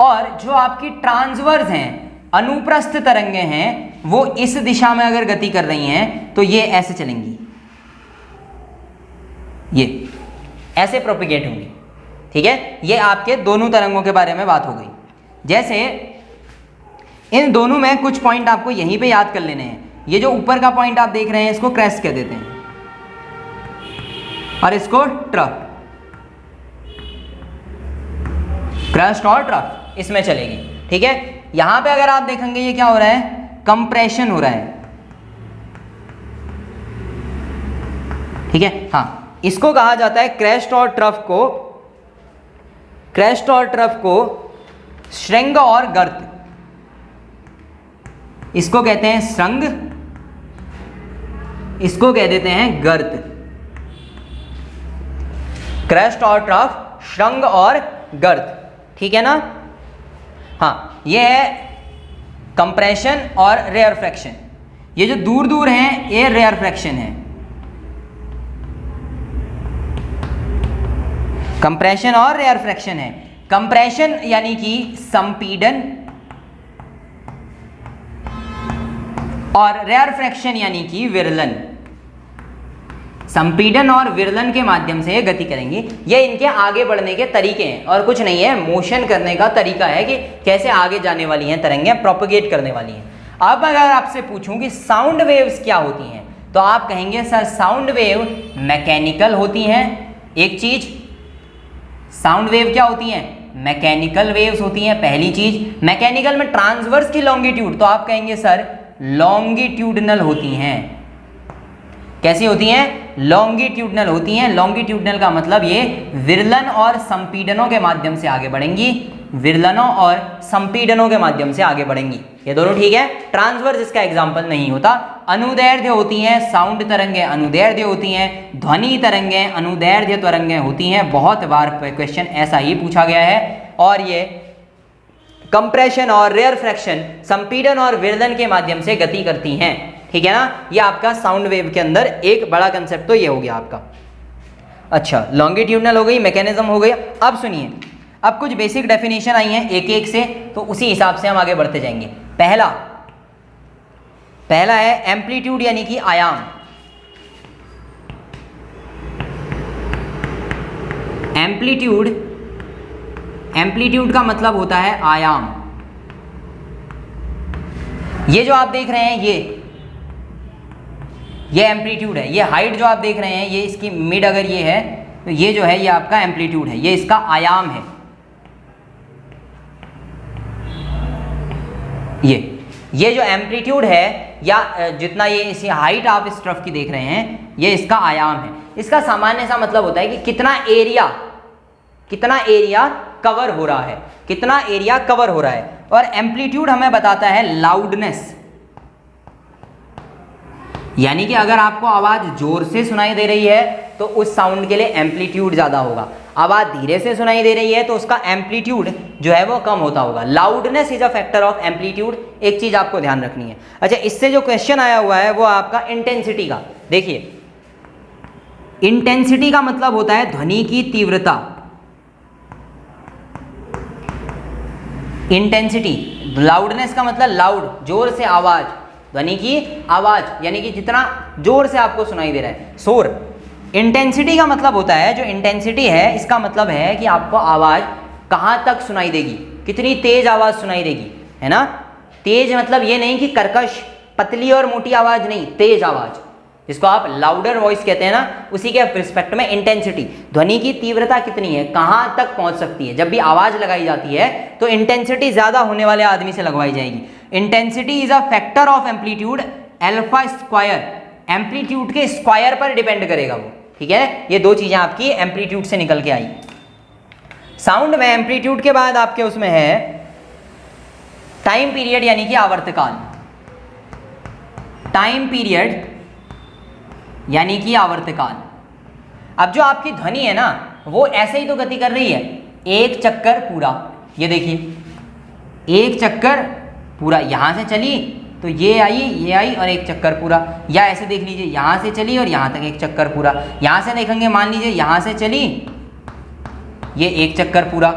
और जो आपकी ट्रांसवर्स हैं, अनुप्रस्थ तरंगें हैं, वो इस दिशा में अगर गति कर रही हैं तो ये ऐसे चलेंगी, ये ऐसे प्रोपिगेट होंगी, ठीक है। ये आपके दोनों तरंगों के बारे में बात हो गई। जैसे इन दोनों में कुछ पॉइंट आपको यहीं पे याद कर लेने हैं। ये जो ऊपर का पॉइंट आप देख रहे हैं इसको क्रेस्ट कह देते हैं और इसको ट्रफ, क्रस्ट और ट्रफ इसमें चलेगी, ठीक है। यहां पे अगर आप देखेंगे ये क्या हो रहा है, कंप्रेशन हो रहा है, ठीक है। हाँ, इसको कहा जाता है क्रेस्ट और ट्रफ को, क्रेस्ट और ट्रफ को श्रृंग और गर्त, इसको कहते हैं श्रृंग, इसको कह देते हैं गर्त। क्रेस्ट और ट्रफ, श्रृंग और गर्त, ठीक है ना। हाँ, ये है कंप्रेशन और रेयरफ्रैक्शन। ये जो दूर दूर हैं ये रेयरफ्रैक्शन है, कंप्रेशन और रेयरफ्रैक्शन है। कंप्रेशन यानी कि संपीड़न और रेयरफ्रैक्शन यानी कि विरलन। संपीड़न और विरलन के माध्यम से ये गति करेंगे। ये इनके आगे बढ़ने के तरीके हैं और कुछ नहीं है, मोशन करने का तरीका है कि कैसे आगे जाने वाली हैं तरंगें, प्रोपगेट करने वाली हैं। अब अगर आपसे पूछूं कि साउंड वेव्स क्या होती हैं, तो आप कहेंगे सर साउंड वेव मैकेनिकल होती हैं। एक चीज, साउंड वेव क्या होती हैं, मैकेनिकल वेव्स होती हैं। पहली चीज, मैकेनिकल में ट्रांसवर्स की लॉन्गिट्यूड, तो आप कहेंगे सर लॉन्गिट्यूडनल होती हैं। कैसी होती हैं, लॉन्गिट्यूडनल होती हैं। लॉन्गिट्यूडनल का मतलब ये विरलन और संपीड़नों के माध्यम से आगे बढ़ेंगी, विरलनों और संपीड़नों के माध्यम से आगे बढ़ेंगी। ये दोनों ठीक है। ट्रांसवर्स इसका एग्जाम्पल नहीं होता। अनुदैर्ध्य होती हैं, साउंड तरंगें अनुदैर्ध्य होती हैं, ध्वनि तरंगें अनुदैर्ध्य तरंगें होती हैं। बहुत बार क्वेश्चन ऐसा ही पूछा गया है। और ये कंप्रेशन और रेयरफ्रैक्शन, संपीड़न और विरलन के माध्यम से गति करती हैं, ठीक है ना। ये आपका साउंड वेव के अंदर एक बड़ा कंसेप्ट तो ये हो गया आपका। अच्छा, लॉन्गिट्यूडनल हो गई, मैकेनिज्म हो गया। अब सुनिए, अब कुछ बेसिक डेफिनेशन आई हैं एक एक से, तो उसी हिसाब से हम आगे बढ़ते जाएंगे। पहला है एम्पलीट्यूड यानी कि आयाम। एम्पलीट्यूड का मतलब होता है आयाम। ये जो आप देख रहे हैं ये एम्पलीट्यूड है। ये हाइट जो आप देख रहे हैं, ये इसकी मिड अगर ये है तो ये जो है ये आपका एम्पलीट्यूड है, ये इसका आयाम है। ये जो एम्पलीट्यूड है या जितना ये इसी हाइट आप इस तरफ की देख रहे हैं, ये इसका आयाम है। इसका सामान्य सा मतलब होता है कि कितना एरिया कवर हो रहा है, कितना एरिया कवर हो रहा है। और एम्पलीट्यूड हमें बताता है लाउडनेस, यानी कि अगर आपको आवाज जोर से सुनाई दे रही है तो उस साउंड के लिए एम्पलीट्यूड ज्यादा होगा। आवाज धीरे से सुनाई दे रही है तो उसका एम्पलीट्यूड जो है वो कम होता होगा। Loudness is a factor of amplitude, एक चीज आपको ध्यान रखनी है। अच्छा, इससे जो क्वेश्चन आया हुआ है वो आपका इंटेंसिटी का। देखिए, इंटेंसिटी का मतलब होता है ध्वनि की तीव्रता। इंटेंसिटी, लाउडनेस का मतलब लाउड, जोर से आवाज, ध्वनि की आवाज यानी कि जितना जोर से आपको सुनाई दे रहा है, शोर। इंटेंसिटी का मतलब होता है, जो इंटेंसिटी है इसका मतलब है कि आपको आवाज कहाँ तक सुनाई देगी, कितनी तेज आवाज सुनाई देगी, है ना। तेज मतलब ये नहीं कि कर्कश, पतली और मोटी आवाज नहीं, तेज आवाज, जिसको आप लाउडर वॉइस कहते हैं ना, उसी के रिस्पेक्ट में इंटेंसिटी, ध्वनि की तीव्रता कितनी है, कहाँ तक पहुँच सकती है। जब भी आवाज़ लगाई जाती है तो इंटेंसिटी ज़्यादा होने वाले आदमी से लगवाई जाएगी। Intensity is a factor of amplitude alpha square, amplitude के स्क्वायर पर डिपेंड करेगा वो, ठीक है। ये दो चीज़ें आपकी एम्पलीट्यूड से निकल के आई। साउंड में एम्पलीट्यूड के बाद आपके उसमें है टाइम पीरियड यानी कि आवर्तकाल, टाइम पीरियड यानी कि आवर्तकाल। अब जो आपकी ध्वनि है ना वो ऐसे ही तो गति कर रही है, एक चक्कर पूरा, ये देखिए एक चक्कर पूरा, यहाँ से चली तो ये आई और एक चक्कर पूरा, या ऐसे देख लीजिए यहाँ से चली और यहाँ तक एक चक्कर पूरा, यहाँ से देखेंगे मान लीजिए यहाँ से चली ये एक चक्कर पूरा,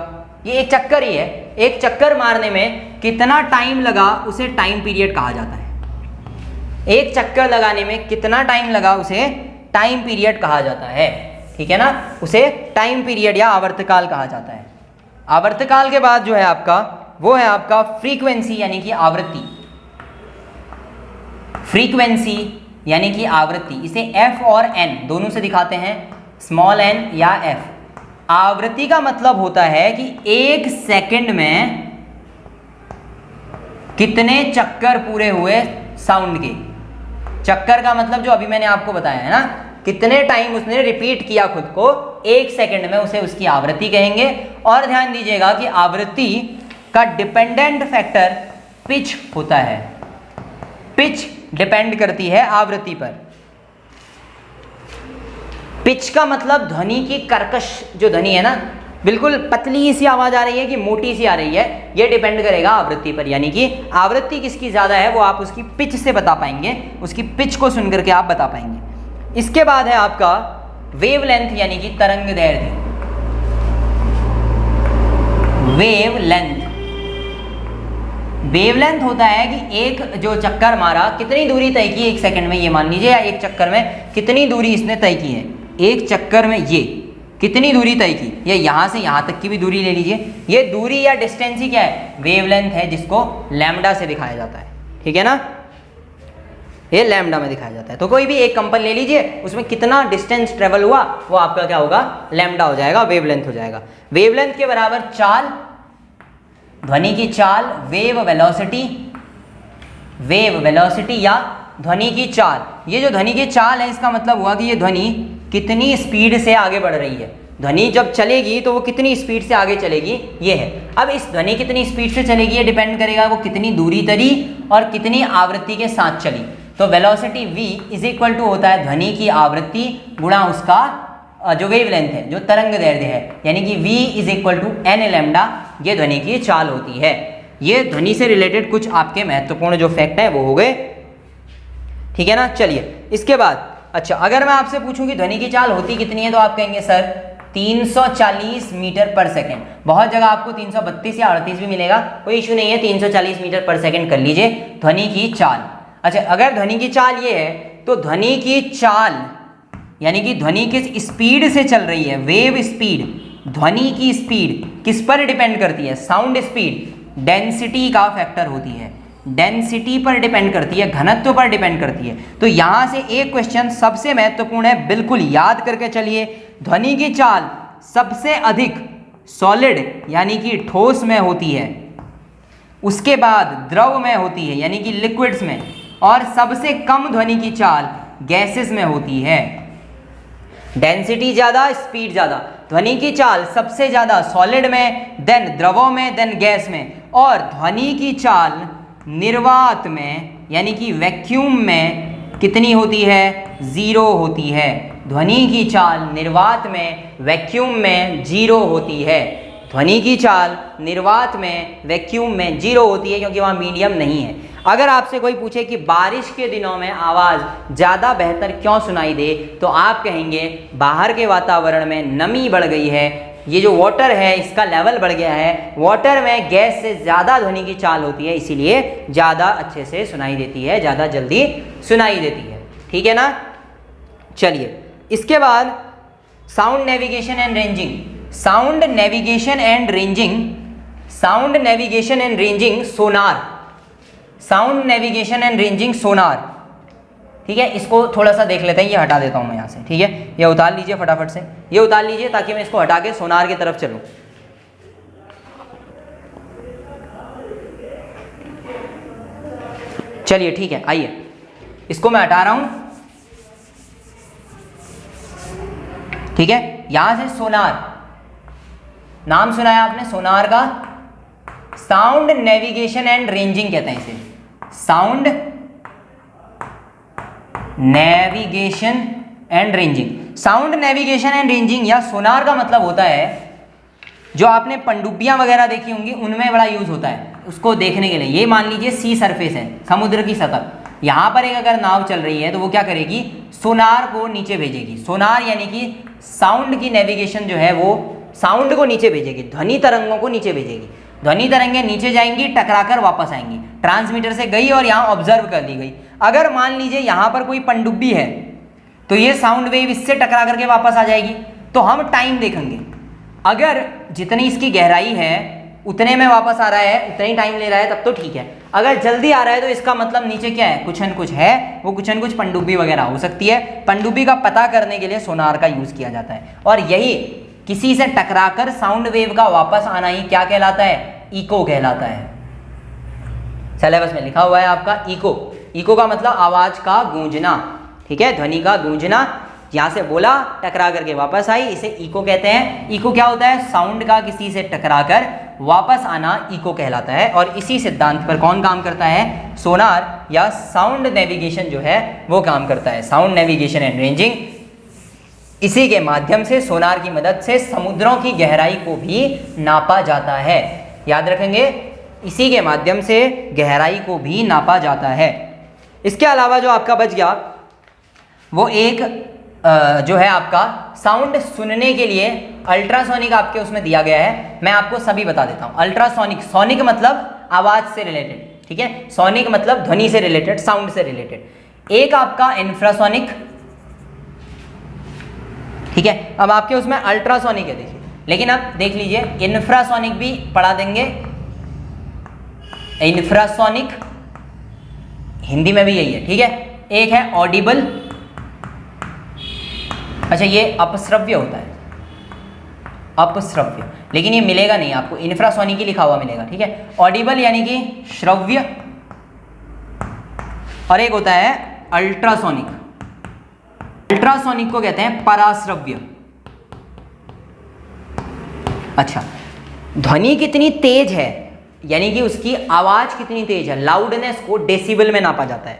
ये एक चक्कर ही है। एक चक्कर मारने में कितना टाइम लगा उसे टाइम पीरियड कहा जाता है। एक चक्कर लगाने में कितना टाइम लगा उसे टाइम पीरियड कहा जाता है, ठीक है ना, उसे टाइम पीरियड या आवर्तकाल कहा जाता है। आवर्तकाल के बाद जो है आपका वो है आपका फ्रीक्वेंसी यानी कि आवृत्ति, फ्रीक्वेंसी यानी कि आवृत्ति, इसे एफ और एन दोनों से दिखाते हैं, स्मॉल एन या एफ। आवृत्ति का मतलब होता है कि एक सेकंड में कितने चक्कर पूरे हुए साउंड के। चक्कर का मतलब जो अभी मैंने आपको बताया है ना, कितने टाइम उसने रिपीट किया खुद को एक सेकंड में, उसे उसकी आवृत्ति कहेंगे। और ध्यान दीजिएगा कि आवृत्ति का डिपेंडेंट फैक्टर पिच होता है, पिच डिपेंड करती है आवृत्ति पर। पिच का मतलब ध्वनि की कर्कश, जो ध्वनि है ना, बिल्कुल पतली सी आवाज आ रही है कि मोटी सी आ रही है, ये डिपेंड करेगा आवृत्ति पर। यानी कि आवृत्ति किसकी ज़्यादा है वो आप उसकी पिच से बता पाएंगे, उसकी पिच को सुन करके आप बता पाएंगे। इसके बाद है आपका वेवलेंथ यानी कि तरंग दैर्ध्य, वेवलेंथ। वेवलेंथ होता है कि एक जो चक्कर मारा कितनी दूरी तय की एक सेकंड में, ये मान लीजिए, या एक चक्कर में कितनी दूरी इसने तय की है, एक चक्कर में ये कितनी दूरी तय की, ये यहाँ से यहाँ तक की भी दूरी ले लीजिए, ये दूरी या डिस्टेंस ही क्या है, वेवलेंथ है, जिसको लैम्डा से दिखाया जाता है, ठीक है ना, ये लैम्डा में दिखाया जाता है। तो कोई भी एक कंपन ले लीजिए, उसमें कितना डिस्टेंस ट्रेवल हुआ वो आपका क्या होगा, लैम्डा हो जाएगा, वेवलेंथ हो जाएगा। वेवलेंथ के बराबर चाल, ध्वनि की चाल, वेव वेलोसिटी, वेव वेलोसिटी या ध्वनि की चाल। ये जो ध्वनि की चाल है इसका मतलब हुआ कि ये ध्वनि कितनी स्पीड से आगे बढ़ रही है, ध्वनि जब चलेगी तो वो कितनी स्पीड से आगे चलेगी, ये है। अब इस ध्वनि कितनी स्पीड से चलेगी ये डिपेंड करेगा वो कितनी दूरी तरी और कितनी आवृत्ति के साथ चली। तो velocity v is equal to होता है ध्वनि की आवृत्ति गुणा उसका जो वेवलेंथ है, जो तरंग दैर्ध्य है, यानी कि v is equal to n lambda, ये ध्वनि की चाल होती है। ये ध्वनि से रिलेटेड कुछ आपके महत्वपूर्ण जो फैक्ट है वो हो गए, ठीक है ना। चलिए इसके बाद, अच्छा अगर मैं आपसे पूछूं कि ध्वनि की चाल होती कितनी है तो आप कहेंगे सर 340 मीटर पर सेकंड। बहुत जगह आपको 332 या 38 भी मिलेगा, कोई इशू नहीं है, 340 मीटर पर सेकंड कर लीजिए ध्वनि की चाल। अच्छा अगर ध्वनि की चाल ये है तो ध्वनि की चाल यानी कि ध्वनि किस स्पीड से चल रही है, वेव स्पीड, ध्वनि की स्पीड किस पर डिपेंड करती है, साउंड स्पीड डेंसिटी का फैक्टर होती है, डेंसिटी पर डिपेंड करती है, घनत्व पर डिपेंड करती है। तो यहां से एक क्वेश्चन सबसे महत्वपूर्ण है, बिल्कुल याद करके चलिए। ध्वनि की चाल सबसे अधिक सॉलिड यानी कि ठोस में होती है, उसके बाद द्रव में होती है यानी कि लिक्विड्स में, और सबसे कम ध्वनि की चाल गैसेस में होती है। डेंसिटी ज़्यादा, स्पीड ज़्यादा, ध्वनि की चाल सबसे ज़्यादा सॉलिड में, देन द्रवों में, देन गैस में, और ध्वनि की चाल निर्वात में यानी कि वैक्यूम में कितनी होती है, 0 होती है। ध्वनि की चाल निर्वात में, वैक्यूम में 0 होती है। ध्वनि की चाल निर्वात में, वैक्यूम में 0 होती है क्योंकि वहाँ मीडियम नहीं है। अगर आपसे कोई पूछे कि बारिश के दिनों में आवाज़ ज़्यादा बेहतर क्यों सुनाई दे, तो आप कहेंगे बाहर के वातावरण में नमी बढ़ गई है, ये जो वाटर है इसका लेवल बढ़ गया है, वाटर में गैस से ज़्यादा ध्वनि की चाल होती है, इसीलिए ज़्यादा अच्छे से सुनाई देती है, ज़्यादा जल्दी सुनाई देती है, ठीक है ना। चलिए इसके बाद sound navigation and ranging, sound navigation and ranging, sound navigation and ranging sonar, sound navigation and ranging sonar, ठीक है, इसको थोड़ा सा देख लेते हैं, ये हटा देता हूँ मैं यहाँ से, ठीक है, ये उतार लीजिए फटाफट से, ये उतार लीजिए ताकि मैं इसको हटा के सोनार की तरफ चलूँ। चलिए ठीक है, आइए इसको मैं हटा रहा हूं, ठीक है। यहां से सोनार, नाम सुना है आपने सोनार का, साउंड नेविगेशन एंड रेंजिंग कहते हैं इसे, sound navigation and ranging. Sound navigation and ranging या सोनार का मतलब होता है, जो आपने पनडुब्बियां वगैरह देखी होंगी उनमें बड़ा यूज होता है उसको देखने के लिए। ये मान लीजिए सी सरफेस है, समुद्र की सतह, यहाँ पर एक अगर नाव चल रही है तो वो क्या करेगी, सोनार को नीचे भेजेगी। सोनार यानी कि साउंड की नेविगेशन जो है वो साउंड को नीचे भेजेगी, ध्वनि तरंगों को नीचे भेजेगी। ध्वनि तरंगें नीचे जाएंगी, टकराकर वापस आएंगी, ट्रांसमीटर से गई और यहाँ ऑब्जर्व कर ली गई। अगर मान लीजिए यहाँ पर कोई पनडुब्बी है तो ये साउंड वेव इससे टकरा करके वापस आ जाएगी, तो हम टाइम देखेंगे, अगर जितनी इसकी गहराई है उतने में वापस आ रहा है, उतना ही टाइम ले रहा है, तब तो ठीक है। अगर जल्दी आ रहा है तो इसका मतलब नीचे क्या है, कुछ न कुछ है, वो कुछ न कुछ पनडुब्बी वगैरह हो सकती है। पनडुब्बी का पता करने के लिए सोनार का यूज किया जाता है, और यही किसी से टकराकर साउंड वेव का वापस आना ही क्या कहलाता है, इको कहलाता है। सिलेबस में लिखा हुआ है आपका इको। इको का मतलब आवाज का गूंजना, ठीक है, ध्वनि का गूंजना। यहाँ से बोला, टकरा करके वापस आई, इसे इको कहते हैं। इको क्या होता है, साउंड का किसी से टकराकर वापस आना इको कहलाता है। और इसी सिद्धांत पर कौन काम करता है, सोनार या साउंड नेविगेशन जो है वो काम करता है, साउंड नेविगेशन एंड रेंजिंग। इसी के माध्यम से, सोनार की मदद से समुद्रों की गहराई को भी नापा जाता है। याद रखेंगे, इसी के माध्यम से गहराई को भी नापा जाता है। इसके अलावा जो आपका बच गया वो एक जो है आपका साउंड सुनने के लिए अल्ट्रासोनिक आपके उसमें दिया गया है। मैं आपको सभी बता देता हूं। अल्ट्रासोनिक, सोनिक मतलब आवाज से रिलेटेड, ठीक है, सोनिक मतलब ध्वनि से रिलेटेड, साउंड से रिलेटेड। एक आपका इंफ्रासोनिक, ठीक है। अब आपके उसमें अल्ट्रासोनिक है, देखिए, लेकिन अब देख लीजिए इंफ्रासोनिक भी पढ़ा देंगे। इंफ्रासोनिक हिंदी में भी यही है, ठीक है। एक है ऑडिबल, अच्छा ये अपश्रव्य होता है, अपश्रव्य, लेकिन ये मिलेगा नहीं आपको, इंफ्रासोनिक ही लिखा हुआ मिलेगा, ठीक है। ऑडिबल यानी कि श्रव्य, और एक होता है अल्ट्रासोनिक। अल्ट्रासोनिक को कहते हैं पराश्रव्य। अच्छा, ध्वनि कितनी तेज है, यानी कि उसकी आवाज कितनी तेज है, लाउडनेस को डेसिबल में नापा जाता है,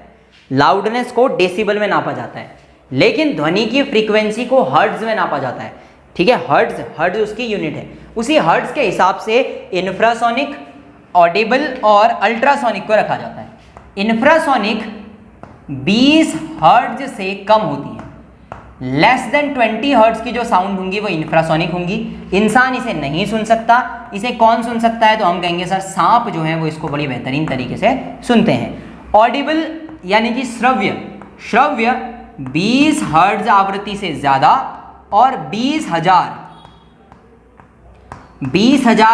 लाउडनेस को डेसिबल में नापा जाता है। लेकिन ध्वनि की फ्रीक्वेंसी को हर्ट्ज में नापा जाता है, ठीक है। हर्ट्ज, हर्ट्ज उसकी यूनिट है। उसी हर्ट्ज के हिसाब से इंफ्रासोनिक, ऑडिबल और अल्ट्रासोनिक को रखा जाता है। इंफ्रासोनिक 20 हर्ट्ज से कम होती है, लेस देन 20 हर्ट्ज की जो साउंड होंगी वो इंफ्रासोनिक होंगी। इंसान इसे नहीं सुन सकता। इसे कौन सुन सकता है, तो हम कहेंगे सर सांप जो है वो इसको बड़ी बेहतरीन तरीके से सुनते हैं। ऑडिबल यानी कि श्रव्य, श्रव्य 20 हर्ट्ज आवृत्ति से ज्यादा और 20,000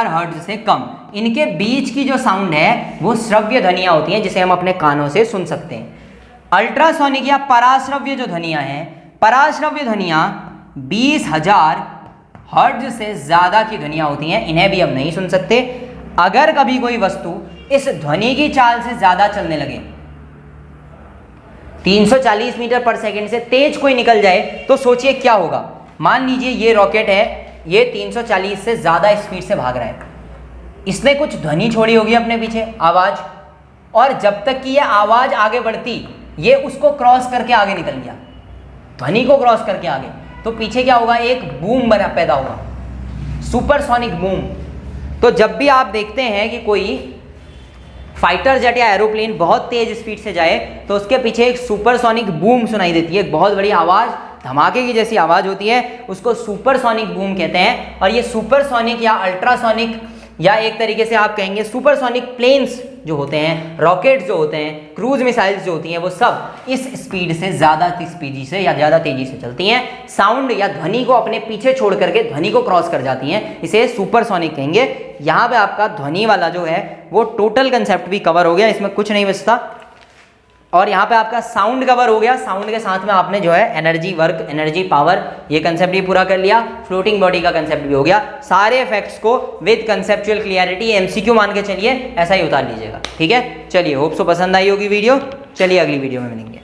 हर्ट्ज से कम, इनके बीच की जो साउंड है वो श्रव्य ध्वनियां होती हैं, जिसे हम अपने कानों से सुन सकते हैं। अल्ट्रासोनिक या पराश्रव्य जो ध्वनियां हैं, पराश्रव्य ध्वनियां 20,000 हर्ट्ज से ज्यादा की ध्वनियां होती हैं, इन्हें भी हम नहीं सुन सकते। अगर कभी कोई वस्तु इस ध्वनि की चाल से ज्यादा चलने लगे, 340 मीटर पर सेकंड से तेज कोई निकल जाए, तो सोचिए क्या होगा। मान लीजिए ये रॉकेट है, ये 340 से ज्यादा स्पीड से भाग रहा है, इसने कुछ ध्वनि छोड़ी होगी अपने पीछे, आवाज, और जब तक कि ये आवाज आगे बढ़ती, ये उसको क्रॉस करके आगे निकल गया, ध्वनि को क्रॉस करके आगे, तो पीछे क्या होगा, एक बूम बना पैदा होगा, सुपरसोनिक बूम। तो जब भी आप देखते हैं कि कोई फाइटर जेट या एरोप्लेन बहुत तेज स्पीड से जाए, तो उसके पीछे एक सुपरसोनिक बूम सुनाई देती है, एक बहुत बड़ी आवाज, धमाके की जैसी आवाज होती है, उसको सुपरसोनिक बूम कहते हैं। और ये सुपरसोनिक या अल्ट्रासोनिक, या एक तरीके से आप कहेंगे सुपरसोनिक प्लेन्स जो होते हैं, रॉकेट्स जो होते हैं, क्रूज मिसाइल्स जो होती हैं, वो सब इस स्पीड से, ज़्यादा स्पीड से या ज़्यादा तेजी से चलती हैं, साउंड या ध्वनि को अपने पीछे छोड़ करके ध्वनि को क्रॉस कर जाती हैं, इसे सुपरसोनिक कहेंगे। यहाँ पे आपका ध्वनि वाला जो है वो टोटल कंसेप्ट भी कवर हो गया, इसमें कुछ नहीं बचता। और यहाँ पे आपका साउंड कवर हो गया, साउंड के साथ में आपने जो है एनर्जी, वर्क, एनर्जी, पावर, ये कंसेप्ट भी पूरा कर लिया, फ्लोटिंग बॉडी का कंसेप्ट भी हो गया। सारे इफेक्ट्स को विद कंसेप्चुअल क्लियरिटी एमसीक्यू मान के चलिए, ऐसा ही उतार लीजिएगा, ठीक है। चलिए होप सो पसंद आई होगी वीडियो, चलिए अगली वीडियो में मिलेंगे।